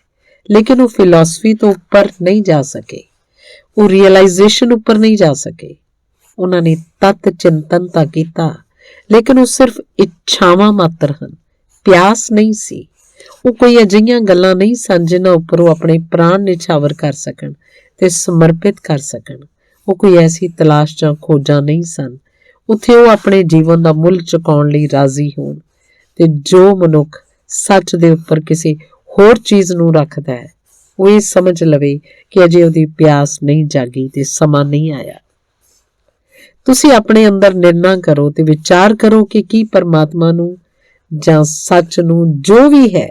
ਲੇਕਿਨ ਉਹ ਫਿਲਾਸਫੀ ਤੋਂ ਉੱਪਰ ਨਹੀਂ ਜਾ ਸਕੇ, ਉਹ ਰੀਅਲਾਈਜ਼ੇਸ਼ਨ ਉੱਪਰ ਨਹੀਂ ਜਾ ਸਕੇ। ਉਹਨਾਂ ਨੇ ਤੱਤ ਚਿੰਤਨ ਤਾਂ ਕੀਤਾ, ਲੇਕਿਨ ਉਹ ਸਿਰਫ ਇੱਛਾਵਾਂ ਮਾਤਰ ਹਨ, ਪਿਆਸ ਨਹੀਂ ਸੀ। ਉਹ ਕੋਈ ਅਜਿਹੀਆਂ ਗੱਲਾਂ ਨਹੀਂ ਸਨ ਜਿਨ੍ਹਾਂ ਉੱਪਰ ਉਹ ਆਪਣੇ ਪ੍ਰਾਣ ਨਿਛਾਵਰ ਕਰ ਸਕਣ ਤੇ ਸਮਰਪਿਤ ਕਰ ਸਕਣ। ਉਹ ਕੋਈ ਐਸੀ ਤਲਾਸ਼ ਜਾਂ ਖੋਜਾਂ ਨਹੀਂ ਸਨ। ਉੱਥੇ ਉਹ ਆਪਣੇ ਜੀਵਨ ਦਾ ਮੁੱਲ ਚੁਕਾਉਣ ਲਈ ਰਾਜ਼ੀ ਹੋਣ, ਤੇ ਜੋ ਮਨੁੱਖ ਸੱਚ ਦੇ ਉੱਪਰ ਕਿਸੇ ਹੋਰ ਚੀਜ਼ ਨੂੰ ਰੱਖਦਾ ਹੈ ਉਹ ਇਹ ਸਮਝ ਲਵੇ ਕਿ ਅਜੇ ਉਹਦੀ ਪਿਆਸ ਨਹੀਂ ਜਾਗੀ ਤੇ ਸਮਾਂ ਨਹੀਂ ਆਇਆ। ਤੁਸੀਂ ਆਪਣੇ ਅੰਦਰ ਨਿਰਣਾ ਕਰੋ ਤੇ ਵਿਚਾਰ ਕਰੋ ਕਿ ਕੀ ਪਰਮਾਤਮਾ ਨੂੰ ਜਾਂ ਸੱਚ ਨੂੰ, ਜੋ ਵੀ ਹੈ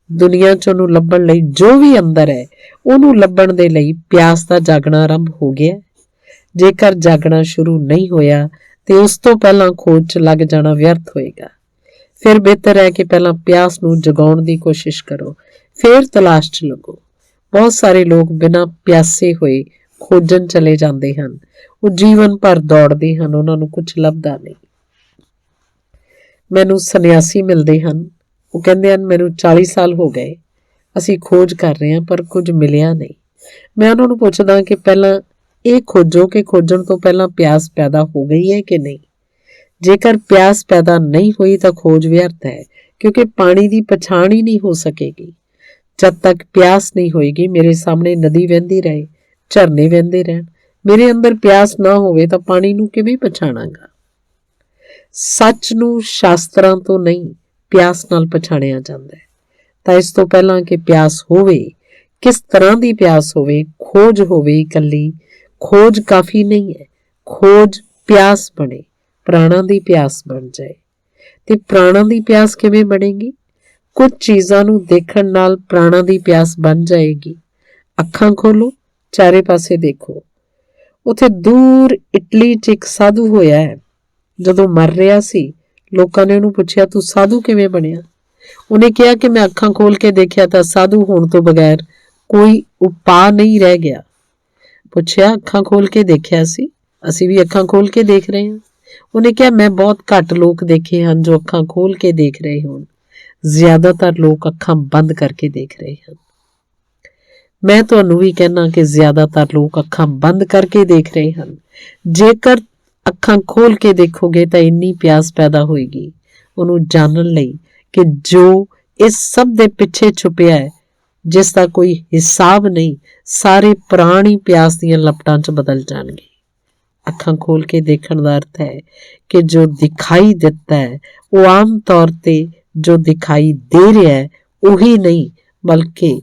ਦੁਨੀਆ 'ਚ, ਉਹਨੂੰ ਲੱਭਣ ਲਈ ਜੋ ਵੀ ਅੰਦਰ ਹੈ ਉਹਨੂੰ ਲੱਭਣ ਦੇ ਲਈ ਪਿਆਸ ਦਾ ਜਾਗਣਾ ਆਰੰਭ ਹੋ ਗਿਆ। ਜੇਕਰ ਜਾਗਣਾ ਸ਼ੁਰੂ ਨਹੀਂ ਹੋਇਆ ਤੇ ਉਸ ਤੋਂ ਪਹਿਲਾਂ ਖੋਜ 'ਚ ਲੱਗ ਜਾਣਾ ਵਿਅਰਥ ਹੋਏਗਾ। ਫਿਰ ਬਿਹਤਰ ਹੈ ਕਿ ਪਹਿਲਾਂ ਪਿਆਸ ਨੂੰ ਜਗਾਉਣ ਦੀ ਕੋਸ਼ਿਸ਼ ਕਰੋ, ਫਿਰ ਤਲਾਸ਼ 'ਚ ਲੱਗੋ। ਬਹੁਤ ਸਾਰੇ ਲੋਕ ਬਿਨਾਂ ਪਿਆਸੇ ਹੋਏ ਖੋਜਣ ਚਲੇ ਜਾਂਦੇ ਹਨ। ਉਹ ਜੀਵਨ ਭਰ ਦੌੜਦੇ ਹਨ, ਉਹਨਾਂ ਨੂੰ ਕੁਝ ਲੱਭਦਾ ਨਹੀਂ। ਮੈਨੂੰ ਸੰਨਿਆਸੀ ਮਿਲਦੇ ਹਨ, ਉਹ ਕਹਿੰਦੇ ਹਨ ਮੈਨੂੰ 40 ਸਾਲ ਹੋ ਗਏ, ਅਸੀਂ ਖੋਜ ਕਰ ਰਹੇ ਹਾਂ ਪਰ ਕੁਝ ਮਿਲਿਆ ਨਹੀਂ। ਮੈਂ ਉਹਨਾਂ ਨੂੰ ਪੁੱਛਦਾ ਕਿ ਪਹਿਲਾਂ ਇਹ ਖੋਜੋ ਕਿ ਖੋਜਣ ਤੋਂ ਪਹਿਲਾਂ ਪਿਆਸ ਪੈਦਾ ਹੋ ਗਈ ਹੈ ਕਿ ਨਹੀਂ। ਜੇਕਰ ਪਿਆਸ ਪੈਦਾ ਨਹੀਂ ਹੋਈ ਤਾਂ ਖੋਜ ਵਿਅਰਥ ਹੈ, ਕਿਉਂਕਿ ਪਾਣੀ ਦੀ ਪਛਾਣ ਹੀ ਨਹੀਂ ਹੋ ਸਕੇਗੀ। ਜਦ ਤੱਕ ਪਿਆਸ ਨਹੀਂ ਹੋਏਗੀ, ਮੇਰੇ ਸਾਹਮਣੇ ਨਦੀ ਵਹਿੰਦੀ ਰਹੇ, ਝਰਨੇ ਵਹਿੰਦੇ ਰਹਿਣ, ਮੇਰੇ ਅੰਦਰ ਪਿਆਸ ਨਾ ਹੋਵੇ ਤਾਂ ਪਾਣੀ ਨੂੰ ਕਿਵੇਂ ਪਛਾਣਾਂਗਾ। ਸੱਚ ਨੂੰ ਸ਼ਾਸਤਰਾਂ ਤੋਂ ਨਹੀਂ, ਪਿਆਸ ਨਾਲ ਪਛਾਣਿਆ ਜਾਂਦਾ ਹੈ। ਤਾਂ ਇਸ ਤੋਂ ਪਹਿਲਾਂ ਕਿ ਪਿਆਸ ਹੋਵੇ, ਕਿਸ ਤਰ੍ਹਾਂ ਦੀ ਪਿਆਸ ਹੋਵੇ, ਖੋਜ ਹੋਵੇ। ਇਕੱਲੀ ਖੋਜ ਕਾਫੀ ਨਹੀਂ ਹੈ, ਖੋਜ ਪਿਆਸ ਬਣੇ, ਪ੍ਰਾਣਾਂ ਦੀ ਪਿਆਸ ਬਣ ਜਾਏ। ਤੇ ਪ੍ਰਾਣਾਂ ਦੀ ਪਿਆਸ ਕਿਵੇਂ ਬਣੇਗੀ? ਕੁਝ ਚੀਜ਼ਾਂ ਨੂੰ ਦੇਖਣ ਨਾਲ ਪ੍ਰਾਣਾਂ ਦੀ ਪਿਆਸ ਬਣ ਜਾਏਗੀ। ਅੱਖਾਂ ਖੋਲੋ, ਚਾਰੇ ਪਾਸੇ ਦੇਖੋ। ਉੱਥੇ ਦੂਰ ਇਟਲੀ 'ਚ ਇੱਕ ਸਾਧੂ ਹੋਇਆ ਹੈ। ਜਦੋਂ ਮਰ ਰਿਹਾ ਸੀ, ਲੋਕਾਂ ਨੇ ਉਹਨੂੰ ਪੁੱਛਿਆ ਤੂੰ ਸਾਧੂ ਕਿਵੇਂ ਬਣਿਆ? ਉਹਨੇ ਕਿਹਾ ਕਿ ਮੈਂ ਅੱਖਾਂ ਖੋਲ ਕੇ ਦੇਖਿਆ ਤਾਂ ਸਾਧੂ ਹੋਣ ਤੋਂ ਬਗੈਰ ਕੋਈ ਉਪਾਅ ਨਹੀਂ ਰਹਿ ਗਿਆ। ਪੁੱਛਿਆ ਅੱਖਾਂ ਖੋਲ ਕੇ ਦੇਖਿਆ ਸੀ? ਅਸੀਂ ਵੀ ਅੱਖਾਂ ਖੋਲ ਕੇ ਦੇਖ ਰਹੇ ਹਾਂ। ਉਹਨੇ ਕਿਹਾ ਮੈਂ ਬਹੁਤ ਘੱਟ ਲੋਕ ਦੇਖੇ ਹਨ ਜੋ ਅੱਖਾਂ ਖੋਲ ਕੇ ਦੇਖ ਰਹੇ ਹੋਣ, ਜ਼ਿਆਦਾਤਰ ਲੋਕ ਅੱਖਾਂ ਬੰਦ ਕਰਕੇ ਦੇਖ ਰਹੇ ਹਨ। ਮੈਂ ਤੁਹਾਨੂੰ ਵੀ ਕਹਿਣਾ ਕਿ ਜ਼ਿਆਦਾਤਰ ਲੋਕ ਅੱਖਾਂ ਬੰਦ ਕਰਕੇ ਦੇਖ ਰਹੇ ਹਨ। ਜੇਕਰ ਅੱਖਾਂ ਖੋਲ ਕੇ ਦੇਖੋਗੇ ਤਾਂ ਇੰਨੀ ਪਿਆਸ ਪੈਦਾ ਹੋਏਗੀ ਉਹਨੂੰ ਜਾਣਨ ਲਈ ਕਿ ਜੋ ਇਸ ਸਭ ਦੇ ਪਿੱਛੇ ਛੁਪਿਆ ਹੈ, ਜਿਸ ਦਾ ਕੋਈ ਹਿਸਾਬ ਨਹੀਂ। ਸਾਰੇ ਪ੍ਰਾਣ ਹੀ ਪਿਆਸ ਦੀਆਂ ਲਪਟਾਂ 'ਚ ਬਦਲ ਜਾਣਗੇ। ਅੱਖਾਂ ਖੋਲ ਕੇ ਦੇਖਣ ਦਾ ਅਰਥ ਹੈ ਕਿ ਜੋ ਦਿਖਾਈ ਦਿੱਤਾ ਹੈ ਉਹ ਆਮ ਤੌਰ ਤੇ ਜੋ ਦਿਖਾਈ ਦੇ ਰਿਹਾ ਹੈ ਉਹੀ ਨਹੀਂ, ਬਲਕਿ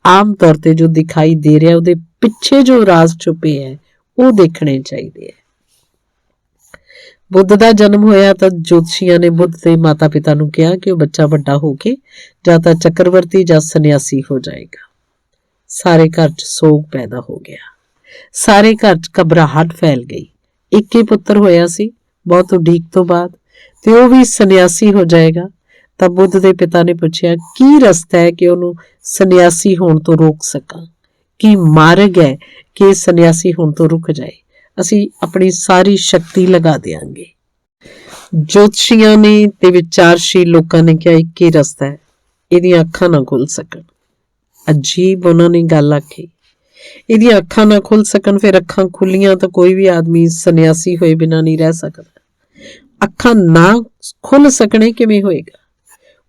ਆਮ ਤੌਰ ਤੇ ਜੋ ਦਿਖਾਈ ਦੇ ਰਿਹਾ ਉਹਦੇ ਪਿੱਛੇ ਜੋ ਰਾਜ਼ ਛੁਪੇ ਹੈ ਉਹ ਦੇਖਣੇ ਚਾਹੀਦੇ ਹੈ। ਬੁੱਧ ਦਾ ਜਨਮ ਹੋਇਆ ਤਾਂ ਜੋਤਸ਼ੀਆਂ ਨੇ ਬੁੱਧ ਦੇ ਮਾਤਾ ਪਿਤਾ ਨੂੰ ਕਿਹਾ ਕਿ ਉਹ ਬੱਚਾ ਵੱਡਾ ਹੋ ਕੇ ਜਾਂ ਤਾਂ ਚੱਕਰਵਰਤੀ ਜਾਂ ਸੰਨਿਆਸੀ ਹੋ ਜਾਏਗਾ। ਸਾਰੇ ਘਰ 'ਚ ਸੋਗ ਪੈਦਾ ਹੋ ਗਿਆ, ਸਾਰੇ ਘਰ 'ਚ ਘਬਰਾਹਟ ਫੈਲ ਗਈ। ਇੱਕ ਹੀ ਪੁੱਤਰ ਹੋਇਆ ਸੀ ਬਹੁਤ ਉਡੀਕ ਤੋਂ ਬਾਅਦ, ਤੇ ਉਹ ਵੀ ਸੰਨਿਆਸੀ ਹੋ ਜਾਏਗਾ। ਤਾਂ ਬੁੱਧ ਦੇ ਪਿਤਾ ਨੇ ਪੁੱਛਿਆ ਕੀ ਰਸਤਾ ਹੈ ਕਿ ਉਹਨੂੰ ਸੰਨਿਆਸੀ ਹੋਣ ਤੋਂ ਰੋਕ ਸਕਾਂ, ਕੀ ਮਾਰਗ ਹੈ ਕਿ ਸੰਨਿਆਸੀ ਹੋਣ ਤੋਂ ਰੁਕ ਜਾਏ। ਅਸੀਂ ਆਪਣੀ ਸਾਰੀ ਸ਼ਕਤੀ ਲਗਾ ਦਿਆਂਗੇ। ਜੋਤਸ਼ੀਆਂ ਨੇ ਤੇ ਵਿਚਾਰਸ਼ੀਲ ਲੋਕਾਂ ਨੇ ਕਿਹਾ ਇੱਕ ਹੀ ਰਸਤਾ ਹੈ, ਇਹਦੀਆਂ ਅੱਖਾਂ ਨਾ ਖੁੱਲ ਸਕਣ। ਅਜੀਬ ਉਹਨਾਂ ਨੇ ਗੱਲ ਆਖੀ, ਇਹਦੀਆਂ ਅੱਖਾਂ ਨਾ ਖੁੱਲ ਸਕਣ। ਫਿਰ ਅੱਖਾਂ ਖੁੱਲੀਆਂ ਤਾਂ ਕੋਈ ਵੀ ਆਦਮੀ ਸੰਨਿਆਸੀ ਹੋਏ ਬਿਨਾਂ ਨਹੀਂ ਰਹਿ ਸਕਦਾ। ਅੱਖਾਂ ਨਾ ਖੁੱਲ ਸਕਣੇ ਕਿਵੇਂ ਹੋਏਗਾ?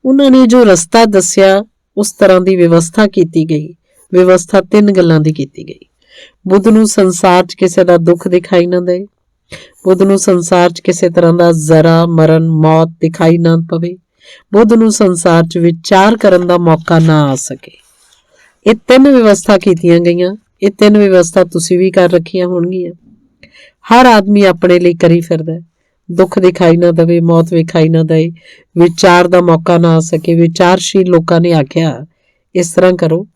ਉਹਨਾਂ ਨੇ ਜੋ ਰਸਤਾ ਦੱਸਿਆ ਉਸ ਤਰ੍ਹਾਂ ਦੀ ਵਿਵਸਥਾ ਕੀਤੀ ਗਈ। ਵਿਵਸਥਾ 3 ਗੱਲਾਂ ਦੀ ਕੀਤੀ ਗਈ। ਬੁੱਧ ਨੂੰ ਸੰਸਾਰ 'ਚ ਕਿਸੇ ਦਾ ਦੁੱਖ ਦਿਖਾਈ ਨਾ ਦੇ, ਬੁੱਧ ਨੂੰ ਸੰਸਾਰ 'ਚ ਕਿਸੇ ਤਰ੍ਹਾਂ ਦਾ ਜ਼ਰਾ, ਮਰਨ, ਮੌਤ ਦਿਖਾਈ ਨਾ ਪਵੇ, ਬੁੱਧ ਨੂੰ ਸੰਸਾਰ 'ਚ ਵਿਚਾਰ ਕਰਨ ਦਾ ਮੌਕਾ ਨਾ ਆ ਸਕੇ। ਇਹ 3 ਵਿਵਸਥਾ ਕੀਤੀਆਂ ਗਈਆਂ। ਇਹ 3 ਵਿਵਸਥਾ ਤੁਸੀਂ ਵੀ ਕਰ ਰੱਖੀਆਂ ਹੋਣਗੀਆਂ। ਹਰ ਆਦਮੀ ਆਪਣੇ ਲਈ ਕਰੀ ਫਿਰਦਾ, ਦੁੱਖ ਦਿਖਾਈ ਨਾ ਦੇਵੇ, ਮੌਤ ਵਿਖਾਈ ਨਾ ਦੇ, ਵਿਚਾਰ ਦਾ ਮੌਕਾ ਨਾ ਆ ਸਕੇ। ਵਿਚਾਰਸ਼ੀਲ ਲੋਕਾਂ ਨੇ ਆਖਿਆ ਇਸ ਤਰ੍ਹਾਂ ਕਰੋ,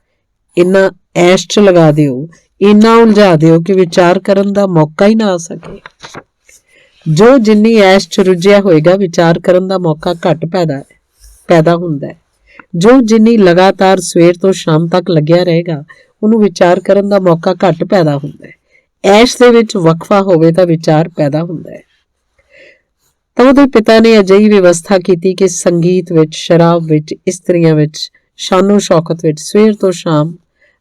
ਇਹਨਾਂ ਐਸ਼ 'ਚ ਲਗਾ ਦਿਓ ਇੰਨਾ ਉਲਝਾ ਦਿਓ ਕਿ ਵਿਚਾਰ ਕਰਨ ਦਾ ਮੌਕਾ ਹੀ ਨਾ ਆ ਸਕੇ। ਜੋ ਜਿੰਨੀ ਐਸ਼ 'ਚ ਰੁੱਝਿਆ ਹੋਏਗਾ, ਵਿਚਾਰ ਕਰਨ ਦਾ ਮੌਕਾ ਘੱਟ ਪੈਦਾ ਹੁੰਦਾ ਹੈ। ਜੋ ਜਿੰਨੀ ਲਗਾਤਾਰ ਸਵੇਰ ਤੋਂ ਸ਼ਾਮ ਤੱਕ ਲੱਗਿਆ ਰਹੇਗਾ, ਉਹਨੂੰ ਵਿਚਾਰ ਕਰਨ ਦਾ ਮੌਕਾ ਘੱਟ ਪੈਦਾ ਹੁੰਦਾ ਹੈ। ਐਸ਼ ਦੇ ਵਿੱਚ ਵਕਫਾ ਹੋਵੇ ਤਾਂ ਵਿਚਾਰ ਪੈਦਾ ਹੁੰਦਾ ਹੈ। ਤਾਂ ਉਹਦੇ ਪਿਤਾ ਨੇ ਅਜਿਹੀ ਵਿਵਸਥਾ ਕੀਤੀ ਕਿ ਸੰਗੀਤ ਵਿੱਚ, ਸ਼ਰਾਬ ਵਿੱਚ, ਇਸਤਰੀਆਂ ਵਿੱਚ, ਸ਼ਾਨੋ ਸ਼ੌਕਤ ਵਿੱਚ ਸਵੇਰ ਤੋਂ ਸ਼ਾਮ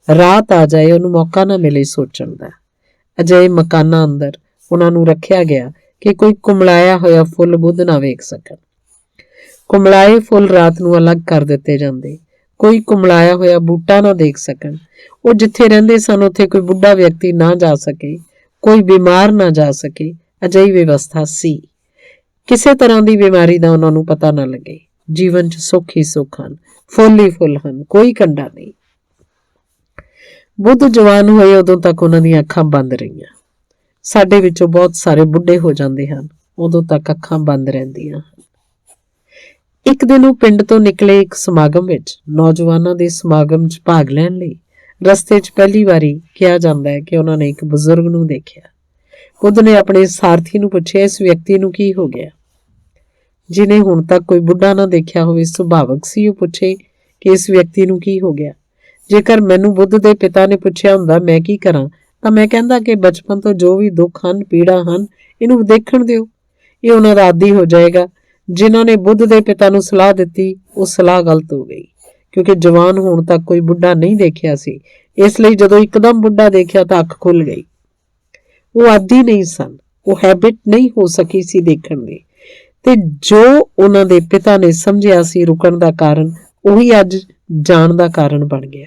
ਰਾਤ ਆ ਜਾਏ, ਉਹਨੂੰ ਮੌਕਾ ਨਾ ਮਿਲੇ ਸੋਚਣ ਦਾ। ਅਜਿਹੇ ਮਕਾਨਾਂ ਅੰਦਰ ਉਹਨਾਂ ਨੂੰ ਰੱਖਿਆ ਗਿਆ ਕਿ ਕੋਈ ਕੁਮਲਾਇਆ ਹੋਇਆ ਫੁੱਲ ਬੁੱਧ ਨਾ ਵੇਖ ਸਕਣ। ਕੁਮਲਾਏ ਫੁੱਲ ਰਾਤ ਨੂੰ ਅਲੱਗ ਕਰ ਦਿੱਤੇ ਜਾਂਦੇ, ਕੋਈ ਕੁਮਲਾਇਆ ਹੋਇਆ ਬੂਟਾ ਨਾ ਦੇਖ ਸਕਣ। ਉਹ ਜਿੱਥੇ ਰਹਿੰਦੇ ਸਨ ਉੱਥੇ ਕੋਈ ਬੁੱਢਾ ਵਿਅਕਤੀ ਨਾ ਜਾ ਸਕੇ, ਕੋਈ ਬਿਮਾਰ ਨਾ ਜਾ ਸਕੇ। ਅਜਿਹੀ ਵਿਵਸਥਾ ਸੀ। ਕਿਸੇ ਤਰ੍ਹਾਂ ਦੀ ਬਿਮਾਰੀ ਦਾ ਉਹਨਾਂ ਨੂੰ ਪਤਾ ਨਾ ਲੱਗੇ। ਜੀਵਨ 'ਚ ਸੁੱਖ ਹੀ ਸੁੱਖ ਹਨ, ਫੁੱਲ ਹੀ ਫੁੱਲ ਹਨ, ਕੋਈ ਕੰਡਾ ਨਹੀਂ। ਬੁੱਧ ਜਵਾਨ ਹੋਏ ਉਦੋਂ ਤੱਕ ਉਹਨਾਂ ਦੀਆਂ ਅੱਖਾਂ ਬੰਦ ਰਹੀਆਂ। ਸਾਡੇ ਵਿੱਚੋਂ ਬਹੁਤ ਸਾਰੇ ਬੁੱਢੇ ਹੋ ਜਾਂਦੇ ਹਨ, ਉਦੋਂ ਤੱਕ ਅੱਖਾਂ ਬੰਦ ਰਹਿੰਦੀਆਂ ਹਨ। ਇੱਕ ਦਿਨ ਉਹ ਪਿੰਡ ਤੋਂ ਨਿਕਲੇ ਇੱਕ ਸਮਾਗਮ ਵਿੱਚ। ਨੌਜਵਾਨਾਂ ਦੇ ਸਮਾਗਮ 'ਚ ਭਾਗ ਲੈਣ ਲਈ ਰਸਤੇ 'ਚ ਪਹਿਲੀ ਵਾਰੀ ਕਿਹਾ ਜਾਂਦਾ ਹੈ ਕਿ ਉਹਨਾਂ ਨੇ ਇੱਕ ਬਜ਼ੁਰਗ ਨੂੰ ਦੇਖਿਆ। ਬੁੱਧ ਨੇ ਆਪਣੇ ਸਾਰਥੀ ਨੂੰ ਪੁੱਛਿਆ, ਇਸ ਵਿਅਕਤੀ ਨੂੰ ਕੀ ਹੋ ਗਿਆ? ਜਿਹਨੇ ਹੁਣ ਤੱਕ ਕੋਈ ਬੁੱਢਾ ਨਾ ਦੇਖਿਆ ਹੋਵੇ, ਸੁਭਾਵਕ ਸੀ ਉਹ ਪੁੱਛੇ ਕਿ ਇਸ ਵਿਅਕਤੀ ਨੂੰ ਕੀ ਹੋ ਗਿਆ। ਜੇਕਰ ਮੈਨੂੰ ਬੁੱਧ ਦੇ ਪਿਤਾ ਨੇ ਪੁੱਛਿਆ ਹੁੰਦਾ ਮੈਂ ਕੀ ਕਰਾਂ, ਤਾਂ ਮੈਂ ਕਹਿੰਦਾ ਕਿ ਬਚਪਨ ਤੋਂ ਜੋ ਵੀ ਦੁੱਖ ਹਨ, ਪੀੜਾ ਹਨ, ਇਹਨੂੰ ਦੇਖਣ ਦਿਓ, ਇਹ ਉਹਨਾਂ ਦਾ ਆਦੀ ਹੋ ਜਾਏਗਾ। ਜਿਨ੍ਹਾਂ ਨੇ ਬੁੱਧ ਦੇ ਪਿਤਾ ਨੂੰ ਸਲਾਹ ਦਿੱਤੀ, ਉਹ ਸਲਾਹ ਗਲਤ ਹੋ ਗਈ, ਕਿਉਂਕਿ ਜਵਾਨ ਹੋਣ ਤੱਕ ਕੋਈ ਬੁੱਢਾ ਨਹੀਂ ਦੇਖਿਆ ਸੀ। ਇਸ ਲਈ ਜਦੋਂ ਇੱਕਦਮ ਬੁੱਢਾ ਦੇਖਿਆ ਤਾਂ ਅੱਖ ਖੁੱਲ ਗਈ। ਉਹ ਆਦੀ ਨਹੀਂ ਸਨ, ਉਹ ਹੈਬਿਟ ਨਹੀਂ ਹੋ ਸਕੀ ਸੀ ਦੇਖਣ ਦੀ, ਤੇ ਜੋ ਉਹਨਾਂ ਦੇ ਪਿਤਾ ਨੇ ਸਮਝਿਆ ਸੀ ਰੁਕਣ ਦਾ ਕਾਰਨ, ਉਹੀ ਅੱਜ ਜਾਣ ਦਾ ਕਾਰਨ ਬਣ ਗਿਆ।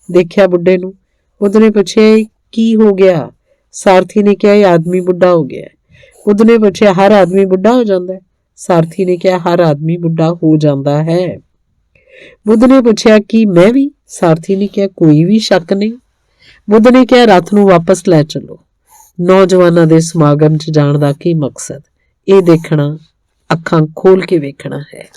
ਦੇਖਿਆ ਬੁੱਢੇ ਨੂੰ। ਬੁੱਧ ਨੇ ਪੁੱਛਿਆ ਕੀ ਹੋ ਗਿਆ? ਸਾਰਥੀ ਨੇ ਕਿਹਾ ਇਹ ਆਦਮੀ ਬੁੱਢਾ ਹੋ ਗਿਆ। ਬੁੱਧ ਨੇ ਪੁੱਛਿਆ ਹਰ ਆਦਮੀ ਬੁੱਢਾ ਹੋ ਜਾਂਦਾ ਹੈ? ਸਾਰਥੀ ਨੇ ਕਿਹਾ ਹਰ ਆਦਮੀ ਬੁੱਢਾ ਹੋ ਜਾਂਦਾ ਹੈ। ਬੁੱਧ ਨੇ ਪੁੱਛਿਆ ਕੀ ਮੈਂ ਵੀ? ਸਾਰਥੀ ਨੇ ਕਿਹਾ ਕੋਈ ਵੀ ਸ਼ੱਕ ਨਹੀਂ। ਬੁੱਧ ਨੇ ਕਿਹਾ ਰੱਥ ਨੂੰ ਵਾਪਸ ਲੈ ਚਲੋ। ਨੌਜਵਾਨਾਂ ਦੇ ਸਮਾਗਮ 'ਚ ਜਾਣ ਦਾ ਕੀ ਮਕਸਦ? ਇਹ ਦੇਖਣਾ, ਅੱਖਾਂ ਖੋਲ ਕੇ ਵੇਖਣਾ ਹੈ।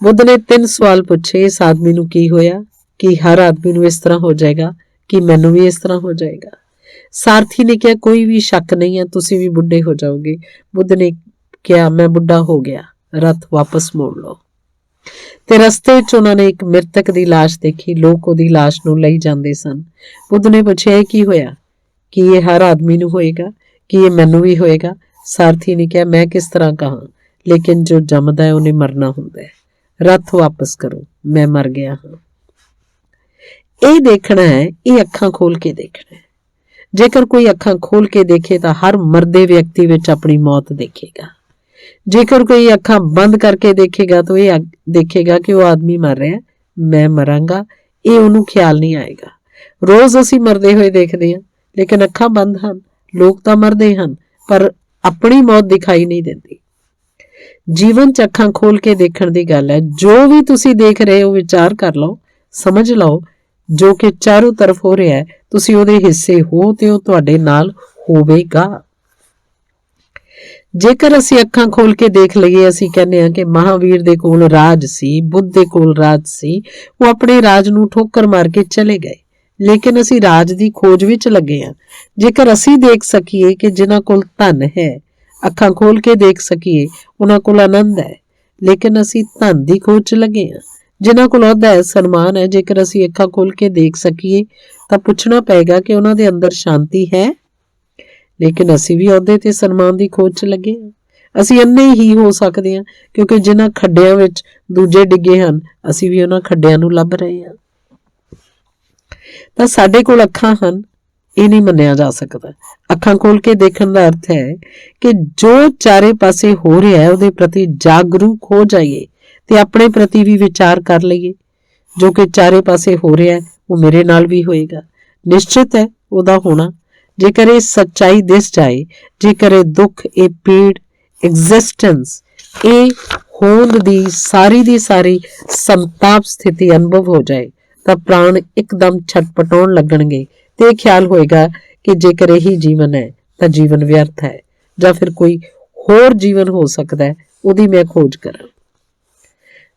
ਬੁੱਧ ਨੇ 3 ਸਵਾਲ ਪੁੱਛੇ। ਇਸ ਆਦਮੀ ਨੂੰ ਕੀ ਹੋਇਆ? ਕਿ ਹਰ ਆਦਮੀ ਨੂੰ ਇਸ ਤਰ੍ਹਾਂ ਹੋ ਜਾਏਗਾ? ਕਿ ਮੈਨੂੰ ਵੀ ਇਸ ਤਰ੍ਹਾਂ ਹੋ ਜਾਏਗਾ? ਸਾਰਥੀ ਨੇ ਕਿਹਾ ਕੋਈ ਵੀ ਸ਼ੱਕ ਨਹੀਂ ਹੈ, ਤੁਸੀਂ ਵੀ ਬੁੱਢੇ ਹੋ ਜਾਓਗੇ। ਬੁੱਧ ਨੇ ਕਿਹਾ ਮੈਂ ਬੁੱਢਾ ਹੋ ਗਿਆ, ਰੱਥ ਵਾਪਸ ਮੋੜ ਲਓ। ਤੇ ਰਸਤੇ 'ਚ ਉਹਨਾਂ ਨੇ ਇੱਕ ਮ੍ਰਿਤਕ ਦੀ ਲਾਸ਼ ਦੇਖੀ। ਲੋਕ ਉਹਦੀ ਲਾਸ਼ ਨੂੰ ਲਈ ਜਾਂਦੇ ਸਨ। ਬੁੱਧ ਨੇ ਪੁੱਛਿਆ ਇਹ ਕੀ ਹੋਇਆ? ਕਿ ਇਹ ਹਰ ਆਦਮੀ ਨੂੰ ਹੋਏਗਾ? ਕਿ ਇਹ ਮੈਨੂੰ ਵੀ ਹੋਏਗਾ? ਸਾਰਥੀ ਨੇ ਕਿਹਾ ਮੈਂ ਕਿਸ ਤਰ੍ਹਾਂ ਕਹਾਂ, ਲੇਕਿਨ ਜੋ ਜੰਮਦਾ ਹੈ ਉਹਨੇ ਮਰਨਾ ਹੁੰਦਾ ਹੈ। ਰੱਥ ਵਾਪਸ ਕਰੋ, ਮੈਂ ਮਰ ਗਿਆ ਹਾਂ। ਇਹ ਦੇਖਣਾ ਹੈ, ਇਹ ਅੱਖਾਂ ਖੋਲ ਕੇ ਦੇਖਣਾ ਹੈ। ਜੇਕਰ ਕੋਈ ਅੱਖਾਂ ਖੋਲ ਕੇ ਦੇਖੇ ਤਾਂ ਹਰ ਮਰਦੇ ਵਿਅਕਤੀ ਵਿੱਚ ਆਪਣੀ ਮੌਤ ਦੇਖੇਗਾ। ਜੇਕਰ ਕੋਈ ਅੱਖਾਂ ਬੰਦ ਕਰਕੇ ਦੇਖੇਗਾ ਤਾਂ ਇਹ ਦੇਖੇਗਾ ਕਿ ਉਹ ਆਦਮੀ ਮਰ ਰਿਹਾ, ਮੈਂ ਮਰਾਂਗਾ, ਇਹ ਉਹਨੂੰ ਖਿਆਲ ਨਹੀਂ ਆਏਗਾ। ਰੋਜ਼ ਅਸੀਂ ਮਰਦੇ ਹੋਏ ਦੇਖਦੇ ਹਾਂ, ਲੇਕਿਨ ਅੱਖਾਂ ਬੰਦ ਹਨ। ਲੋਕ ਤਾਂ ਮਰਦੇ ਹਨ ਪਰ ਆਪਣੀ ਮੌਤ ਦਿਖਾਈ ਨਹੀਂ ਦਿੰਦੀ। ਜੀਵਨ 'ਚ ਅੱਖਾਂ ਖੋਲ ਕੇ ਦੇਖਣ ਦੀ ਗੱਲ ਹੈ। ਜੋ ਵੀ ਤੁਸੀਂ ਦੇਖ ਰਹੇ ਹੋ ਵਿਚਾਰ ਕਰ ਲਓ, ਸਮਝ ਲਓ ਜੋ ਕਿ ਚਾਰੋਂ ਤਰਫ ਹੋ ਰਿਹਾ ਹੈ ਤੁਸੀਂ ਉਹਦੇ ਹਿੱਸੇ ਹੋ ਤੇ ਉਹ ਤੁਹਾਡੇ ਨਾਲ ਹੋਵੇਗਾ। ਜੇਕਰ ਅਸੀਂ ਅੱਖਾਂ ਖੋਲ ਕੇ ਦੇਖ ਲਈਏ, ਅਸੀਂ ਕਹਿੰਦੇ ਹਾਂ ਕਿ ਮਹਾਵੀਰ ਦੇ ਕੋਲ ਰਾਜ ਸੀ, ਬੁੱਧ ਦੇ ਕੋਲ ਰਾਜ ਸੀ, ਉਹ ਆਪਣੇ ਰਾਜ ਨੂੰ ਠੋਕਰ ਮਾਰ ਕੇ ਚਲੇ ਗਏ, ਲੇਕਿਨ ਅਸੀਂ ਰਾਜ ਦੀ ਖੋਜ ਵਿੱਚ ਲੱਗੇ ਹਾਂ। ਜੇਕਰ ਅਸੀਂ ਦੇਖ ਸਕੀਏ ਕਿ ਜਿਨ੍ਹਾਂ ਕੋਲ ਧਨ ਹੈ, ਅੱਖਾਂ ਖੋਲ ਕੇ ਦੇਖ ਸਕੀਏ ਉਹਨਾਂ ਕੋਲ ਆਨੰਦ ਹੈ, ਲੇਕਿਨ ਅਸੀਂ ਧਨ ਦੀ ਖੋਜ 'ਚ ਲੱਗੇ ਹਾਂ। ਜਿਨ੍ਹਾਂ ਕੋਲ ਅਹੁਦਾ ਹੈ, ਸਨਮਾਨ ਹੈ, ਜੇਕਰ ਅਸੀਂ ਅੱਖਾਂ ਖੋਲ ਕੇ ਦੇਖ ਸਕੀਏ ਤਾਂ ਪੁੱਛਣਾ ਪਏਗਾ ਕਿ ਉਹਨਾਂ ਦੇ ਅੰਦਰ ਸ਼ਾਂਤੀ ਹੈ, ਲੇਕਿਨ ਅਸੀਂ ਵੀ ਅਹੁਦੇ ਤੇ ਸਨਮਾਨ ਦੀ ਖੋਜ 'ਚ ਲੱਗੇ ਹਾਂ। ਅਸੀਂ ਅੰਨੇ ਹੀ ਹੋ ਸਕਦੇ ਹਾਂ, ਕਿਉਂਕਿ ਜਿਨ੍ਹਾਂ ਖੱਡਿਆਂ ਵਿੱਚ ਦੂਜੇ ਡਿੱਗੇ ਹਨ, ਅਸੀਂ ਵੀ ਉਹਨਾਂ ਖੱਡਿਆਂ ਨੂੰ ਲੱਭ ਰਹੇ ਹਾਂ। ਤਾਂ ਸਾਡੇ ਕੋਲ ਅੱਖਾਂ ਹਨ, ਇਹ ਨਹੀਂ ਮੰਨਿਆ ਜਾ ਸਕਦਾ। ਅੱਖਾਂ ਖੋਲ ਕੇ ਦੇਖਣ ਦਾ ਅਰਥ ਹੈ ਕਿ ਜੋ ਚਾਰੇ ਪਾਸੇ ਹੋ ਰਿਹਾ ਹੈ ਉਹਦੇ ਪ੍ਰਤੀ ਜਾਗਰੂਕ ਹੋ ਜਾਈਏ ਤੇ ਆਪਣੇ ਪ੍ਰਤੀ ਵੀ ਵਿਚਾਰ ਕਰ ਲਈਏ। ਜੋ ਕਿ ਚਾਰੇ ਪਾਸੇ ਹੋ ਰਿਹਾ ਹੈ ਉਹ ਮੇਰੇ ਨਾਲ ਵੀ ਹੋਏਗਾ, ਨਿਸ਼ਚਿਤ ਹੈ ਉਹਦਾ ਹੋਣਾ। ਜੇਕਰ ਇਹ ਸੱਚਾਈ ਦਿਸ ਜਾਏ, ਜੇਕਰ ਇਹ ਦੁੱਖ, ਇਹ ਪੀੜ, ਐਗਜ਼ਿਸਟੈਂਸ, ਇਹ ਹੋਂਦ ਦੀ ਸਾਰੀ ਸੰਤਾਪ ਸਥਿਤੀ ਅਨੁਭਵ ਹੋ ਜਾਏ ਤਾਂ ਪ੍ਰਾਣ ਇੱਕਦਮ ਛਟਪਟਾਉਣ ਲੱਗਣਗੇ ਤੇ ਇਹ ਖਿਆਲ ਹੋਏਗਾ ਕਿ ਜੇਕਰ ਇਹੀ ਜੀਵਨ ਹੈ ਤਾਂ ਜੀਵਨ ਵਿਅਰਥ ਹੈ, ਜਾਂ ਫਿਰ ਕੋਈ ਹੋਰ ਜੀਵਨ ਹੋ ਸਕਦਾ ਹੈ, ਉਹਦੀ ਮੈਂ ਖੋਜ ਕਰਾਂ।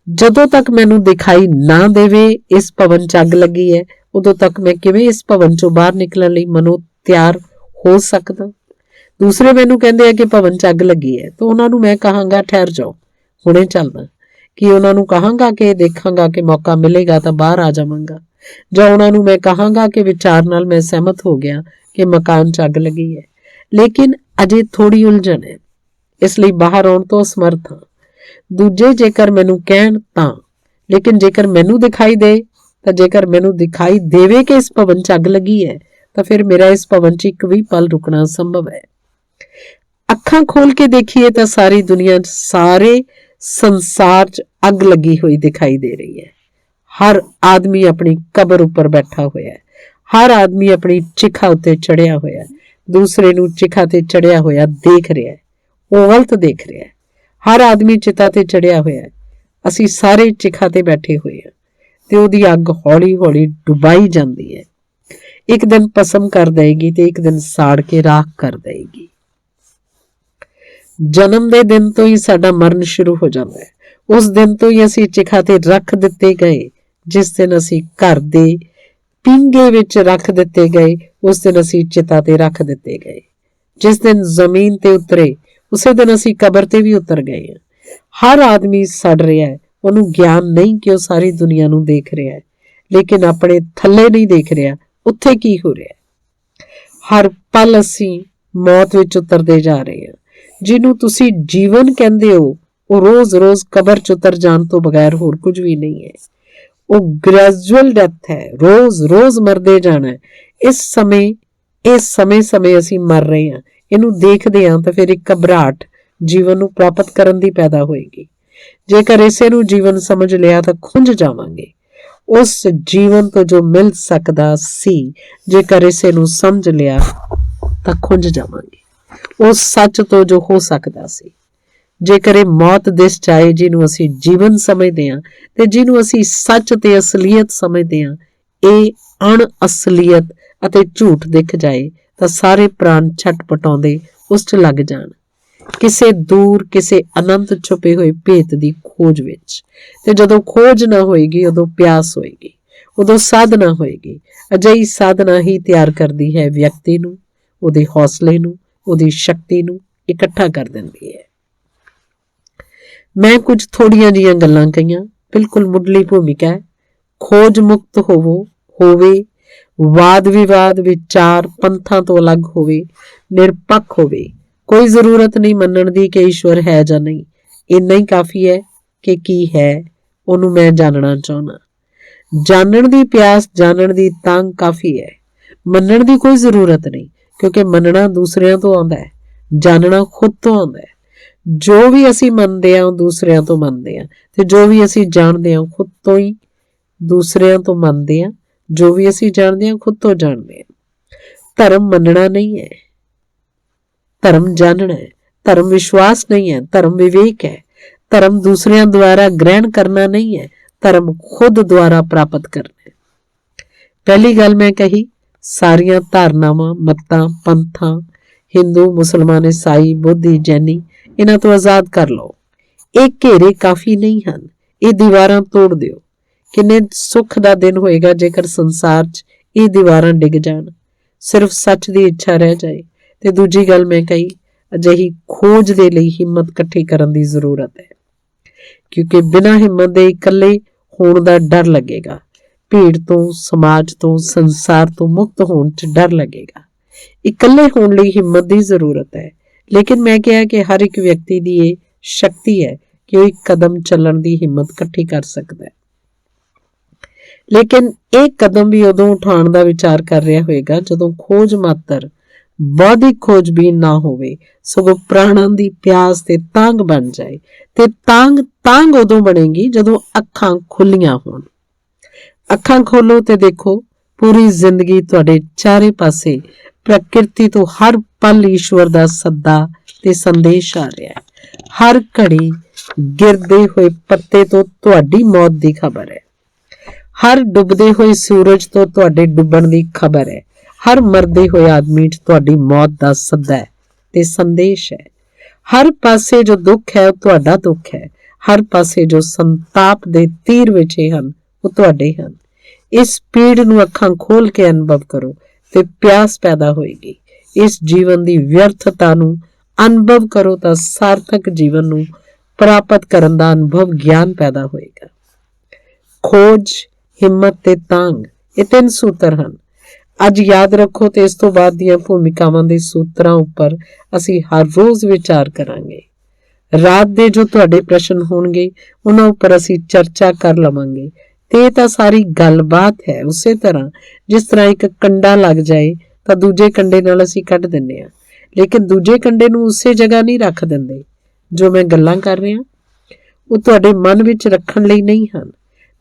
ਜਦੋਂ ਤੱਕ ਮੈਨੂੰ ਦਿਖਾਈ ਨਾ ਦੇਵੇ ਇਸ ਭਵਨ 'ਚ ਅੱਗ ਲੱਗੀ ਹੈ, ਉਦੋਂ ਤੱਕ ਮੈਂ ਕਿਵੇਂ ਇਸ ਭਵਨ 'ਚੋਂ ਬਾਹਰ ਨਿਕਲਣ ਲਈ ਮਨੋਂ ਤਿਆਰ ਹੋ ਸਕਦਾ। ਦੂਸਰੇ ਮੈਨੂੰ ਕਹਿੰਦੇ ਆ ਕਿ ਭਵਨ 'ਚ ਅੱਗ ਲੱਗੀ ਹੈ, ਤਾਂ ਉਹਨਾਂ ਨੂੰ ਮੈਂ ਕਹਾਂਗਾ ਠਹਿਰ ਜਾਓ, ਹੁਣੇ ਚੱਲਦਾ। ਕਿ ਉਹਨਾਂ ਨੂੰ ਕਹਾਂਗਾ ਕਿ ਦੇਖਾਂਗਾ ਕਿ ਮੌਕਾ ਮਿਲੇਗਾ ਤਾਂ ਬਾਹਰ ਆ ਜਾਵਾਂਗਾ, ਜਾਂ ਉਹਨਾਂ ਨੂੰ ਮੈਂ ਕਹਾਂਗਾ ਕਿ ਵਿਚਾਰ ਨਾਲ ਮੈਂ ਸਹਿਮਤ ਹੋ ਗਿਆ ਕਿ ਮਕਾਨ 'ਚ ਅੱਗ ਲੱਗੀ ਹੈ, ਲੇਕਿਨ ਅਜੇ ਥੋੜੀ ਉਲਝਣ ਹੈ, ਇਸ ਲਈ ਬਾਹਰ ਆਉਣ ਤੋਂ ਅਸਮਰਥ ਹਾਂ। ਦੂਜੇ ਜੇਕਰ ਮੈਨੂੰ ਕਹਿਣ ਤਾਂ, ਲੇਕਿਨ ਜੇਕਰ ਮੈਨੂੰ ਦਿਖਾਈ ਦੇ ਤਾਂ, ਜੇਕਰ ਮੈਨੂੰ ਦਿਖਾਈ ਦੇਵੇ ਕਿ ਇਸ ਭਵਨ 'ਚ ਅੱਗ ਲੱਗੀ ਹੈ, ਤਾਂ ਫਿਰ ਮੇਰਾ ਇਸ ਭਵਨ 'ਚ ਇੱਕ ਵੀ ਪਲ ਰੁਕਣਾ ਸੰਭਵ ਹੈ। ਅੱਖਾਂ ਖੋਲ ਕੇ ਦੇਖੀਏ ਤਾਂ ਸਾਰੀ ਦੁਨੀਆ 'ਚ, ਸਾਰੇ ਸੰਸਾਰ 'ਚ ਅੱਗ ਲੱਗੀ ਹੋਈ ਦਿਖਾਈ ਦੇ ਰਹੀ ਹੈ। ਹਰ ਆਦਮੀ ਆਪਣੀ ਕਬਰ ਉੱਪਰ ਬੈਠਾ ਹੋਇਆ ਹੈ, ਹਰ ਆਦਮੀ ਆਪਣੀ ਚਿਖਾ ਉੱਤੇ ਚੜਿਆ ਹੋਇਆ, ਦੂਸਰੇ ਨੂੰ ਚਿਖਾ ਤੇ ਚੜਿਆ ਹੋਇਆ ਦੇਖ ਰਿਹਾ ਹੈ, ਉਹ ਗਲਤ ਦੇਖ ਰਿਹਾ ਹੈ। ਹਰ ਆਦਮੀ ਚਿਤਾ ਤੇ ਚੜਿਆ ਹੋਇਆ ਹੈ, ਅਸੀਂ ਸਾਰੇ ਚਿਖਾ ਤੇ ਬੈਠੇ ਹੋਏ ਹਾਂ ਤੇ ਉਹਦੀ ਅੱਗ ਹੌਲੀ ਹੌਲੀ ਡੁਬਾਈ ਜਾਂਦੀ ਹੈ। ਇੱਕ ਦਿਨ ਭਸਮ ਕਰ ਦੇਗੀ ਤੇ ਇੱਕ ਦਿਨ ਸਾੜ ਕੇ ਰਾਖ ਕਰ ਦੇਗੀ। ਜਨਮ ਦੇ ਦਿਨ ਤੋਂ ਹੀ ਸਾਡਾ ਮਰਨ ਸ਼ੁਰੂ ਹੋ ਜਾਂਦਾ ਹੈ। ਉਸ ਦਿਨ ਤੋਂ ਹੀ ਅਸੀਂ ਚਿਖਾ ਤੇ ਰੱਖ ਦਿੱਤੇ ਗਏ। ਜਿਸ ਦਿਨ ਅਸੀਂ ਘਰ ਦੇ ਪਿੰਗੇ ਵਿੱਚ ਰੱਖ ਦਿੱਤੇ ਗਏ, ਉਸ ਦਿਨ ਅਸੀਂ ਚਿਤਾ ਤੇ ਰੱਖ ਦਿੱਤੇ ਗਏ। ਜਿਸ ਦਿਨ ਜ਼ਮੀਨ ਤੇ ਉਤਰੇ, ਉਸੇ ਦਿਨ ਅਸੀਂ ਕਬਰ ਤੇ ਵੀ ਉਤਰ ਗਏ ਹਾਂ। ਹਰ ਆਦਮੀ ਸੜ ਰਿਹਾ ਹੈ, ਉਹਨੂੰ ਗਿਆਨ ਨਹੀਂ ਕਿ ਉਹ ਸਾਰੀ ਦੁਨੀਆ ਨੂੰ ਦੇਖ ਰਿਹਾ ਹੈ, ਲੇਕਿਨ ਆਪਣੇ ਥੱਲੇ ਨਹੀਂ ਦੇਖ ਰਿਹਾ ਉੱਥੇ ਕੀ ਹੋ ਰਿਹਾ ਹੈ। ਹਰ ਪਲ ਅਸੀਂ ਮੌਤ ਵਿੱਚ ਉਤਰਦੇ ਜਾ ਰਹੇ ਹਾਂ। ਜਿਹਨੂੰ ਤੁਸੀਂ ਜੀਵਨ ਕਹਿੰਦੇ ਹੋ, ਉਹ ਰੋਜ਼-ਰੋਜ਼ ਕਬਰ 'ਚ ਉਤਰ ਜਾਣ ਤੋਂ ਬਗੈਰ ਹੋਰ ਕੁਝ ਵੀ ਨਹੀਂ ਹੈ। ਉਹ ਗ੍ਰੈਜੂਅਲ ਡੈਥ ਹੈ, ਰੋਜ਼-ਰੋਜ਼ ਮਰਦੇ ਜਾਣਾ। ਇਸ ਸਮੇਂ ਅਸੀਂ ਮਰ ਰਹੇ ਹਾਂ। ਇਹਨੂੰ ਦੇਖਦੇ ਹਾਂ ਤਾਂ ਫਿਰ ਇੱਕ ਘਬਰਾਹਟ ਜੀਵਨ ਨੂੰ ਪ੍ਰਾਪਤ ਕਰਨ ਦੀ ਪੈਦਾ ਹੋਏਗੀ। ਜੇਕਰ ਇਸੇ ਨੂੰ ਜੀਵਨ ਸਮਝ ਲਿਆ ਤਾਂ ਖੁੰਝ ਜਾਵਾਂਗੇ ਉਸ ਜੀਵਨ ਤੋਂ ਜੋ ਮਿਲ ਸਕਦਾ ਸੀ। ਜੇਕਰ ਇਸੇ ਨੂੰ ਸਮਝ ਲਿਆ ਤਾਂ ਖੁੰਝ ਜਾਵਾਂਗੇ ਉਸ ਸੱਚ ਤੋਂ ਜੋ ਹੋ ਸਕਦਾ ਸੀ। ਜੇਕਰ ਇਹ ਮੌਤ ਦਿਸ ਜਾਏ ਜਿਹਨੂੰ ਅਸੀਂ ਜੀਵਨ ਸਮਝਦੇ ਹਾਂ ਤੇ ਜਿਹਨੂੰ ਅਸੀਂ ਸੱਚ ਤੇ ਅਸਲੀਅਤ ਸਮਝਦੇ ਹਾਂ, ਇਹ ਅਣ ਅਸਲੀਅਤ ਅਤੇ ਝੂਠ ਦਿਖ ਜਾਏ ਤਾਂ ਸਾਰੇ ਪ੍ਰਾਣ ਛਟਪਟਾਉਂਦੇ ਉਸ 'ਚ ਲੱਗ ਜਾਣ, ਕਿਸੇ ਦੂਰ ਕਿਸੇ ਅਨੰਤ ਛੁਪੇ ਹੋਏ ਭੇਤ ਦੀ ਖੋਜ ਵਿੱਚ। ਤੇ ਜਦੋਂ ਖੋਜ ਨਾ ਹੋਏਗੀ ਉਦੋਂ ਪਿਆਸ ਹੋਏਗੀ, ਉਦੋਂ ਸਾਧਨਾ ਹੋਏਗੀ। ਅਜਿਹੀ ਸਾਧਨਾ ਹੀ ਤਿਆਰ ਕਰਦੀ ਹੈ ਵਿਅਕਤੀ ਨੂੰ, ਉਹਦੇ ਹੌਸਲੇ ਨੂੰ, ਉਹਦੀ ਸ਼ਕਤੀ ਨੂੰ ਇਕੱਠਾ ਕਰ ਦਿੰਦੀ ਹੈ। ਮੈਂ ਕੁਝ ਥੋੜੀਆਂ ਜਿਹੀਆਂ ਗੱਲਾਂ ਕਹੀਆਂ, ਬਿਲਕੁਲ ਮੁੱਢਲੀ ਭੂਮਿਕਾ ਹੈ। ਖੋਜ ਮੁਕਤ ਹੋਵੇ, ਵਾਦ ਵਿਵਾਦ ਵਿਚਾਰ ਪੰਥਾਂ ਤੋਂ ਅਲੱਗ ਹੋਵੇ, ਨਿਰਪੱਖ ਹੋਵੇ। ਕੋਈ ਜ਼ਰੂਰਤ ਨਹੀਂ ਮੰਨਣ ਦੀ ਕਿ ਈਸ਼ਵਰ ਹੈ ਜਾਂ ਨਹੀਂ, ਇੰਨਾ ਹੀ ਕਾਫੀ ਹੈ ਕਿ ਕੀ ਹੈ ਉਹਨੂੰ ਮੈਂ ਜਾਣਨਾ ਚਾਹੁੰਦਾ। ਜਾਣਨ ਦੀ ਪਿਆਸ, ਜਾਣਨ ਦੀ ਤਾਂਘ ਕਾਫੀ ਹੈ। ਮੰਨਣ ਦੀ ਕੋਈ ਜ਼ਰੂਰਤ ਨਹੀਂ, ਕਿਉਂਕਿ ਮੰਨਣਾ ਦੂਸਰਿਆਂ ਤੋਂ ਆਉਂਦਾ ਹੈ, ਜਾਣਨਾ ਖੁਦ ਤੋਂ ਆਉਂਦਾ ਹੈ। ਜੋ ਵੀ ਅਸੀਂ ਮੰਨਦੇ ਹਾਂ ਉਹ ਦੂਸਰਿਆਂ ਤੋਂ ਮੰਨਦੇ ਹਾਂ, ਤੇ ਜੋ ਵੀ ਅਸੀਂ ਜਾਣਦੇ ਹਾਂ ਖੁਦ ਤੋਂ ਹੀ ਦੂਸਰਿਆਂ ਤੋਂ ਮੰਨਦੇ ਹਾਂ। ਜੋ ਵੀ ਅਸੀਂ ਜਾਣਦੇ ਹਾਂ ਖੁਦ ਤੋਂ ਜਾਣਦੇ ਹਾਂ। ਧਰਮ ਮੰਨਣਾ ਨਹੀਂ ਹੈ, ਧਰਮ ਜਾਣਨਾ ਹੈ। ਧਰਮ ਵਿਸ਼ਵਾਸ ਨਹੀਂ ਹੈ, ਧਰਮ ਵਿਵੇਕ ਹੈ। ਧਰਮ ਦੂਸਰਿਆਂ ਦੁਆਰਾ ਗ੍ਰਹਿਣ ਕਰਨਾ ਨਹੀਂ ਹੈ, ਧਰਮ ਖੁਦ ਦੁਆਰਾ ਪ੍ਰਾਪਤ ਕਰਨਾ ਹੈ। ਪਹਿਲੀ ਗੱਲ ਮੈਂ ਕਹੀ, ਸਾਰੀਆਂ ਧਾਰਨਾਵਾਂ, ਮੱਤਾਂ, ਪੰਥਾਂ, ਹਿੰਦੂ, ਮੁਸਲਮਾਨ, ਈਸਾਈ, ਬੁੱਧੀ, ਜੈਨੀ, ਇਹਨਾਂ ਤੋਂ ਆਜ਼ਾਦ ਕਰ ਲਓ। ਇਹ ਘੇਰੇ ਕਾਫੀ ਨਹੀਂ ਹਨ, ਇਹ ਦੀਵਾਰਾਂ ਤੋੜ ਦਿਓ। ਕਿੰਨੇ ਸੁੱਖ ਦਾ ਦਿਨ ਹੋਏਗਾ ਜੇਕਰ ਸੰਸਾਰ 'ਚ ਇਹ ਦੀਵਾਰਾਂ ਡਿੱਗ ਜਾਣ, ਸਿਰਫ ਸੱਚ ਦੀ ਇੱਛਾ ਰਹਿ ਜਾਏ। ਤੇ ਦੂਜੀ ਗੱਲ ਮੈਂ ਕਹੀ, ਅਜਿਹੀ ਖੋਜ ਦੇ ਲਈ ਹਿੰਮਤ ਇਕੱਠੀ ਕਰਨ ਦੀ ਜ਼ਰੂਰਤ ਹੈ, ਕਿਉਂਕਿ ਬਿਨਾਂ ਹਿੰਮਤ ਦੇ ਇਕੱਲੇ ਹੋਣ ਦਾ ਡਰ ਲੱਗੇਗਾ। ਭੀੜ ਤੋਂ, ਸਮਾਜ ਤੋਂ, ਸੰਸਾਰ ਤੋਂ ਮੁਕਤ ਹੋਣ 'ਚ ਡਰ ਲੱਗੇਗਾ। ਇਕੱਲੇ ਹੋਣ ਲਈ ਹਿੰਮਤ ਦੀ ਜ਼ਰੂਰਤ ਹੈ, ਲੇਕਿਨ ਮੈਂ ਕਿਹਾ ਕਿ ਹਰ ਇੱਕ ਵਿਅਕਤੀ ਦੀ ਇਹ ਸ਼ਕਤੀ ਹੈ ਕਿ ਉਹ ਇੱਕ ਕਦਮ ਚੱਲਣ ਦੀ ਹਿੰਮਤ ਇਕੱਠੀ ਕਰ ਸਕਦਾ ਹੈ। ਲੇਕਿਨ ਇਹ ਕਦਮ ਵੀ ਉਦੋਂ ਉਠਾਉਣ ਦਾ ਵਿਚਾਰ ਕਰ ਰਿਹਾ ਹੋਏਗਾ ਜਦੋਂ ਖੋਜ ਮਾਤਰ ਬੌਧਿਕ ਖੋਜਬੀਨ ਨਾ ਹੋਵੇ, ਸਗੋਂ ਪ੍ਰਾਣਾਂ ਦੀ ਪਿਆਸ ਤੇ ਤਾਂਘ ਬਣ ਜਾਏ। ਤੇ ਤਾਂਘ ਉਦੋਂ ਬਣੇਗੀ ਜਦੋਂ ਅੱਖਾਂ ਖੁੱਲੀਆਂ ਹੋਣ। ਅੱਖਾਂ ਖੋਲੋ ਤੇ ਦੇਖੋ, ਪੂਰੀ ਜ਼ਿੰਦਗੀ ਤੁਹਾਡੇ ਚਾਰੇ ਪਾਸੇ ਪ੍ਰਕਿਰਤੀ ਤੋਂ ਹਰ ਪਲ ਈਸ਼ਵਰ ਦਾ ਸੱਦਾ ਤੇ ਸੰਦੇਸ਼ ਆ ਰਿਹਾ ਹੈ। ਹਰ ਘੜੀ ਗਿਰਦੇ ਹੋਏ ਪੱਤੇ ਤੋਂ ਤੁਹਾਡੀ ਮੌਤ ਦੀ ਖਬਰ ਹੈ। ਹਰ ਡੁੱਬਦੇ ਹੋਏ ਸੂਰਜ ਤੋਂ ਤੁਹਾਡੇ ਡੁੱਬਣ ਦੀ ਖਬਰ ਹੈ। ਹਰ ਮਰਦੇ ਹੋਏ ਆਦਮੀ 'ਚ ਤੁਹਾਡੀ ਮੌਤ ਦਾ ਸੱਦਾ ਹੈ ਤੇ ਸੰਦੇਸ਼ ਹੈ। ਹਰ ਪਾਸੇ ਜੋ ਦੁੱਖ ਹੈ ਉਹ ਤੁਹਾਡਾ ਦੁੱਖ ਹੈ। ਹਰ ਪਾਸੇ ਜੋ ਸੰਤਾਪ ਦੇ ਤੀਰ ਵਿਛੇ ਹਨ ਉਹ ਤੁਹਾਡੇ ਹਨ। ਇਸ ਪੀੜ ਨੂੰ ਅੱਖਾਂ ਖੋਲ ਕੇ ਅਨੁਭਵ ਕਰੋ ਤੇ ਪਿਆਸ ਪੈਦਾ ਹੋਏਗੀ। ਇਸ ਜੀਵਨ ਦੀ ਵਿਅਰਥਤਾ ਨੂੰ ਅਨੁਭਵ ਕਰੋ ਤਾਂ ਸਾਰਥਕ ਜੀਵਨ ਨੂੰ ਪ੍ਰਾਪਤ ਕਰਨ ਦਾ ਅਨੁਭਵ ਗਿਆਨ ਪੈਦਾ ਹੋਏਗਾ। ਖੋਜ, ਹਿੰਮਤ ਤੇ ਤਾਂਘ, ਇਹ 3 ਸੂਤਰ ਹਨ। ਅੱਜ ਯਾਦ ਰੱਖੋ ਤੇ ਇਸ ਤੋਂ ਬਾਅਦ ਦੀਆਂ ਭੂਮਿਕਾਵਾਂ ਦੇ ਸੂਤਰਾਂ ਉੱਪਰ ਅਸੀਂ ਹਰ ਰੋਜ਼ ਵਿਚਾਰ ਕਰਾਂਗੇ। ਰਾਤ ਦੇ ਜੋ ਤੁਹਾਡੇ ਪ੍ਰਸ਼ਨ ਹੋਣਗੇ ਉਹਨਾਂ ਉੱਪਰ ਅਸੀਂ ਚਰਚਾ ਕਰ ਲਵਾਂਗੇ। ਤੇ ਇਹ ਤਾਂ ਸਾਰੀ ਗੱਲਬਾਤ ਹੈ। ਉਸੇ ਤਰ੍ਹਾਂ ਜਿਸ ਤਰ੍ਹਾਂ ਇੱਕ ਕੰਡਾ ਲੱਗ ਜਾਏ ਤਾਂ ਦੂਜੇ ਕੰਡੇ ਨਾਲ ਅਸੀਂ ਕੱਢ ਦਿੰਦੇ ਹਾਂ, ਲੇਕਿਨ ਦੂਜੇ ਕੰਡੇ ਨੂੰ ਉਸੇ ਜਗ੍ਹਾ ਨਹੀਂ ਰੱਖ ਦਿੰਦੇ। ਜੋ ਮੈਂ ਗੱਲਾਂ ਕਰ ਰਿਹਾ ਉਹ ਤੁਹਾਡੇ ਮਨ ਵਿੱਚ ਰੱਖਣ ਲਈ ਨਹੀਂ ਹਨ,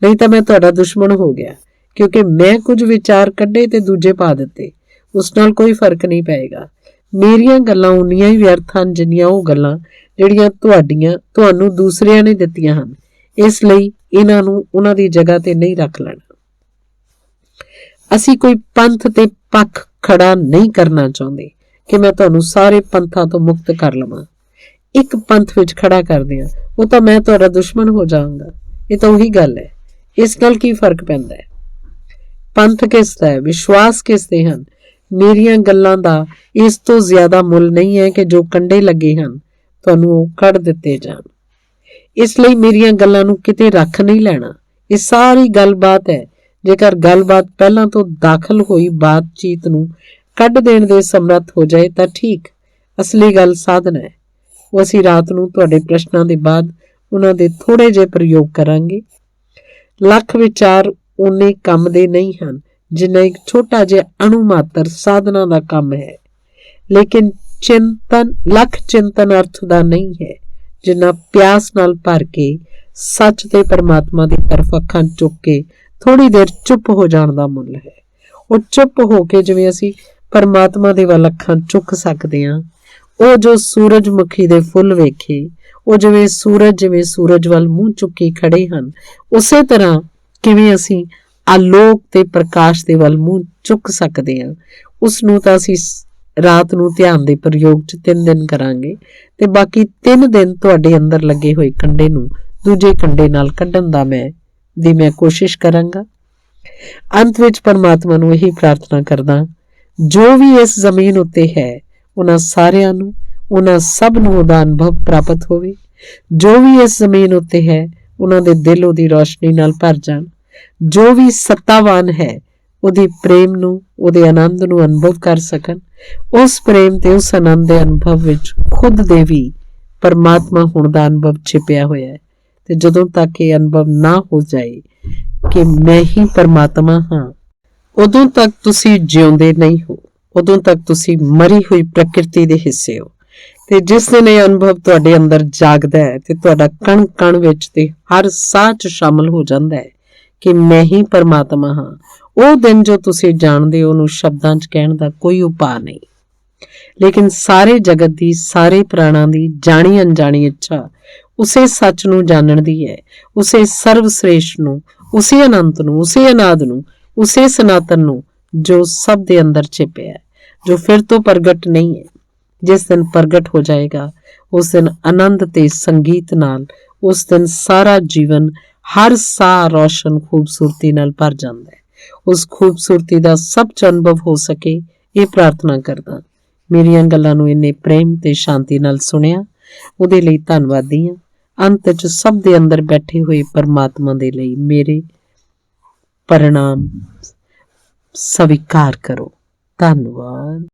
ਨਹੀਂ ਤਾਂ ਮੈਂ ਤੁਹਾਡਾ ਦੁਸ਼ਮਣ ਹੋ ਗਿਆ, ਕਿਉਂਕਿ ਮੈਂ ਕੁਝ ਵਿਚਾਰ ਕੱਢੇ ਤੇ ਦੂਜੇ ਪਾ ਦਿੱਤੇ। ਉਸ ਨਾਲ ਕੋਈ ਫਰਕ ਨਹੀਂ ਪਏਗਾ। ਮੇਰੀਆਂ ਗੱਲਾਂ ਉਨੀਆਂ ਹੀ ਵਿਅਰਥ ਹਨ ਜਿੰਨੀਆਂ ਉਹ ਗੱਲਾਂ ਜਿਹੜੀਆਂ ਤੁਹਾਨੂੰ ਦੂਸਰਿਆਂ ਨੇ ਦਿੱਤੀਆਂ ਹਨ। ਇਸ ਲਈ ਇਹਨਾਂ ਨੂੰ ਉਹਨਾਂ ਦੀ ਜਗ੍ਹਾ ਤੇ ਨਹੀਂ ਰੱਖ ਲੈਣਾ। ਅਸੀਂ ਕੋਈ ਪੰਥ ਤੇ ਪੱਖ ਖੜਾ ਨਹੀਂ ਕਰਨਾ ਚਾਹੁੰਦੇ ਕਿ ਮੈਂ ਤੁਹਾਨੂੰ ਸਾਰੇ ਪੰਥਾਂ ਤੋਂ ਮੁਕਤ ਕਰ ਲਵਾਂ। ਇੱਕ ਪੰਥ ਵਿੱਚ ਖੜਾ ਕਰਦੇ ਹਾਂ ਉਹ ਤਾਂ ਮੈਂ ਤੁਹਾਡਾ ਦੁਸ਼ਮਣ ਹੋ ਜਾਵਾਂਗਾ। ਇਹ ਤਾਂ ਉਹੀ ਗੱਲ ਹੈ। ਇਸ ਨਾਲ ਕੀ ਫਰਕ ਪੈਂਦਾ ਹੈ? ਪੰਥ ਕਿਸ ਦਾ ਹੈ, ਵਿਸ਼ਵਾਸ ਕਿਸ ਦੇ ਹਨ? ਮੇਰੀਆਂ ਗੱਲਾਂ ਦਾ ਇਸ ਤੋਂ ਜ਼ਿਆਦਾ ਮੁੱਲ ਨਹੀਂ ਹੈ ਕਿ ਜੋ ਕੰਡੇ ਲੱਗੇ ਹਨ ਤੁਹਾਨੂੰ ਉਹ ਕੱਢ ਦਿੱਤੇ ਜਾਣ। ਇਸ ਲਈ ਮੇਰੀਆਂ ਗੱਲਾਂ ਨੂੰ ਕਿਤੇ ਰੱਖ ਨਹੀਂ ਲੈਣਾ। ਇਹ ਸਾਰੀ ਗੱਲਬਾਤ ਹੈ। ਜੇਕਰ ਗੱਲਬਾਤ ਪਹਿਲਾਂ ਤੋਂ ਦਾਖਲ ਹੋਈ ਬਾਤਚੀਤ ਨੂੰ ਕੱਢ ਦੇਣ ਦੇ ਸਮਰੱਥ ਹੋ ਜਾਏ ਤਾਂ ਠੀਕ। ਅਸਲੀ ਗੱਲ ਸਾਧਨ ਹੈ। ਉਹ ਅਸੀਂ ਰਾਤ ਨੂੰ ਤੁਹਾਡੇ ਪ੍ਰਸ਼ਨਾਂ ਦੇ ਬਾਅਦ ਉਹਨਾਂ ਦੇ ਥੋੜੇ ਜਿਹੇ ਪ੍ਰਯੋਗ ਕਰਾਂਗੇ। ਲੱਖ ਵਿਚਾਰ ਉਨੇ ਕੰਮ ਦੇ ਨਹੀਂ ਹਨ ਜਿੰਨਾ ਇੱਕ ਛੋਟਾ ਜਿਹਾ ਅਣੂ ਮਾਤਰ ਸਾਧਨਾ ਦਾ ਕੰਮ ਹੈ। ਲੇਕਿਨ ਲੱਖ ਚਿੰਤਨ ਅਰਥ ਦਾ ਨਹੀਂ ਹੈ ਜਿੰਨਾ ਪਿਆਸ ਨਾਲ ਭਰ ਕੇ ਸੱਚ ਤੇ ਪਰਮਾਤਮਾ ਦੀ ਤਰਫ ਅੱਖਾਂ ਚੁੱਕ ਕੇ ਥੋੜੀ ਦੇਰ ਚੁੱਪ ਹੋ ਜਾਣ ਦਾ ਮੁੱਲ ਹੈ। ਉਹ ਚੁੱਪ ਹੋ ਕੇ ਜਿਵੇਂ ਅਸੀਂ ਪਰਮਾਤਮਾ ਦੇ ਵੱਲ ਅੱਖਾਂ ਚੁੱਕ ਸਕਦੇ ਹਾਂ। ਉਹ ਜੋ ਸੂਰਜਮੁਖੀ ਦੇ ਫੁੱਲ ਵੇਖੇ, ਉਹ ਜਿਵੇਂ ਸੂਰਜ ਵੱਲ ਮੂੰਹ ਚੁੱਕੀ ਖੜੇ ਹਨ, ਉਸੇ ਤਰ੍ਹਾਂ ਕਿਵੇਂ ਅਸੀਂ ਆਲੋਕ ਤੇ ਪ੍ਰਕਾਸ਼ ਦੇ ਵੱਲ ਮੂੰਹ ਚੁੱਕ ਸਕਦੇ ਹਾਂ। ਉਸ ਨੂੰ ਤਾਂ ਅਸੀਂ ਰਾਤ ਨੂੰ ਧਿਆਨ ਦੇ ਪ੍ਰਯੋਗ 'ਚ 3 ਦਿਨ ਕਰਾਂਗੇ ਤੇ ਬਾਕੀ 3 ਦਿਨ ਤੁਹਾਡੇ ਅੰਦਰ ਲੱਗੇ ਹੋਏ ਕੰਡੇ ਨੂੰ ਦੂਜੇ ਕੰਡੇ ਨਾਲ ਕੱਢਣ ਦਾ ਮੈਂ ਕੋਸ਼ਿਸ਼ ਕਰਾਂਗਾ। ਅੰਤ ਵਿੱਚ ਪਰਮਾਤਮਾ ਨੂੰ ਇਹੀ ਪ੍ਰਾਰਥਨਾ ਕਰਦਾ, ਜੋ ਵੀ ਇਸ ਜ਼ਮੀਨ ਉੱਤੇ ਹੈ ਉਹਨਾਂ ਸਾਰਿਆਂ ਨੂੰ, ਉਹਨਾਂ ਸਭ ਨੂੰ ਉਹਦਾ ਅਨੁਭਵ ਪ੍ਰਾਪਤ ਹੋਵੇ। ਜੋ ਵੀ ਇਸ ਜ਼ਮੀਨ ਉੱਤੇ ਹੈ ਉਹਨਾਂ ਦੇ ਦਿਲ ਉਹਦੀ ਰੋਸ਼ਨੀ ਨਾਲ ਭਰ ਜਾਣ। ਜੋ ਵੀ ਸੱਤਾਵਾਨ ਹੈ ਉਹਦੇ ਪ੍ਰੇਮ ਨੂੰ, ਉਹਦੇ ਆਨੰਦ ਨੂੰ ਅਨੁਭਵ ਕਰ ਸਕਣ। ਉਸ ਪ੍ਰੇਮ ਤੇ ਉਸ ਆਨੰਦ ਦੇ ਅਨੁਭਵ ਵਿੱਚ ਖੁਦ ਦੇ ਵੀ ਪਰਮਾਤਮਾ ਹੋਣ ਦਾ ਅਨੁਭਵ ਛਿਪਿਆ ਹੋਇਆ ਹੈ। ਤੇ ਜਦੋਂ ਤੱਕ ਇਹ ਅਨੁਭਵ ਨਾ ਹੋ ਜਾਏ ਕਿ ਮੈਂ ਹੀ ਪਰਮਾਤਮਾ ਹਾਂ, ਉਦੋਂ ਤੱਕ ਤੁਸੀਂ ਜਿਉਂਦੇ ਨਹੀਂ ਹੋ। ਉਦੋਂ ਤੱਕ ਤੁਸੀਂ ਮਰੀ ਹੋਈ ਪ੍ਰਕਿਰਤੀ ਦੇ ਹਿੱਸੇ ਹੋ। ਤੇ ਜਿਸ ਦਿਨ ਇਹ ਅਨੁਭਵ ਤੁਹਾਡੇ ਅੰਦਰ ਜਾਗਦਾ ਹੈ ਤੇ ਤੁਹਾਡਾ ਕਣ ਕਣ ਵਿੱਚ ਤੇ ਹਰ ਸਾਹ 'ਚ ਸ਼ਾਮਲ ਹੋ ਜਾਂਦਾ ਹੈ ਕਿ ਮੈਂ ਹੀ ਪਰਮਾਤਮਾ ਹਾਂ, ਉਹ ਦਿਨ ਜੋ ਤੁਸੀਂ ਜਾਣਦੇ ਹੋ ਉਹਨੂੰ ਸ਼ਬਦਾਂ 'ਚ ਕਹਿਣ ਦਾ ਕੋਈ ਉਪਾਅ ਨਹੀਂ। ਲੇਕਿਨ ਸਾਰੇ ਜਗਤ ਦੀ, ਸਾਰੇ ਪ੍ਰਾਣਾਂ ਦੀ ਜਾਣੀ ਅਣਜਾਣੀ ਇੱਛਾ ਉਸੇ ਸੱਚ ਨੂੰ ਜਾਣਨ ਦੀ ਹੈ, ਉਸੇ ਸਰਵ ਸ੍ਰੇਸ਼ਟ ਨੂੰ, ਉਸੇ ਅਨੰਤ ਨੂੰ, ਉਸੇ ਅਨਾਦ ਨੂੰ, ਉਸੇ ਸਨਾਤਨ ਨੂੰ ਜੋ ਸਭ ਦੇ ਅੰਦਰ ਛਿਪਿਆ ਹੈ, ਜੋ ਫਿਰ ਤੋਂ ਪ੍ਰਗਟ ਨਹੀਂ ਹੈ। ਜਿਸ ਦਿਨ ਪ੍ਰਗਟ ਹੋ ਜਾਏਗਾ ਉਸ ਦਿਨ ਆਨੰਦ ਤੇ ਸੰਗੀਤ ਨਾਲ, ਉਸ ਦਿਨ ਸਾਰਾ ਜੀਵਨ ਹਰ ਸਾਹ ਰੋਸ਼ਨ ਖੂਬਸੂਰਤੀ ਨਾਲ ਭਰ ਜਾਂਦਾ ਹੈ। ਉਸ ਖੂਬਸੂਰਤੀ ਦਾ ਸਭ 'ਚ ਅਨੁਭਵ ਹੋ ਸਕੇ, ਇਹ ਪ੍ਰਾਰਥਨਾ ਕਰਦਾ। ਮੇਰੀਆਂ ਗੱਲਾਂ ਨੂੰ ਇੰਨੇ ਪ੍ਰੇਮ ਤੇ ਸ਼ਾਂਤੀ ਨਾਲ ਸੁਣਿਆ ਉਹਦੇ ਲਈ ਧੰਨਵਾਦੀ ਹਾਂ। ਅੰਤ 'ਚ ਸਭ ਦੇ ਅੰਦਰ ਬੈਠੇ ਹੋਏ ਪਰਮਾਤਮਾ ਦੇ ਲਈ ਮੇਰੇ ਪ੍ਰਣਾਮ ਸਵੀਕਾਰ ਕਰੋ। ਧੰਨਵਾਦ।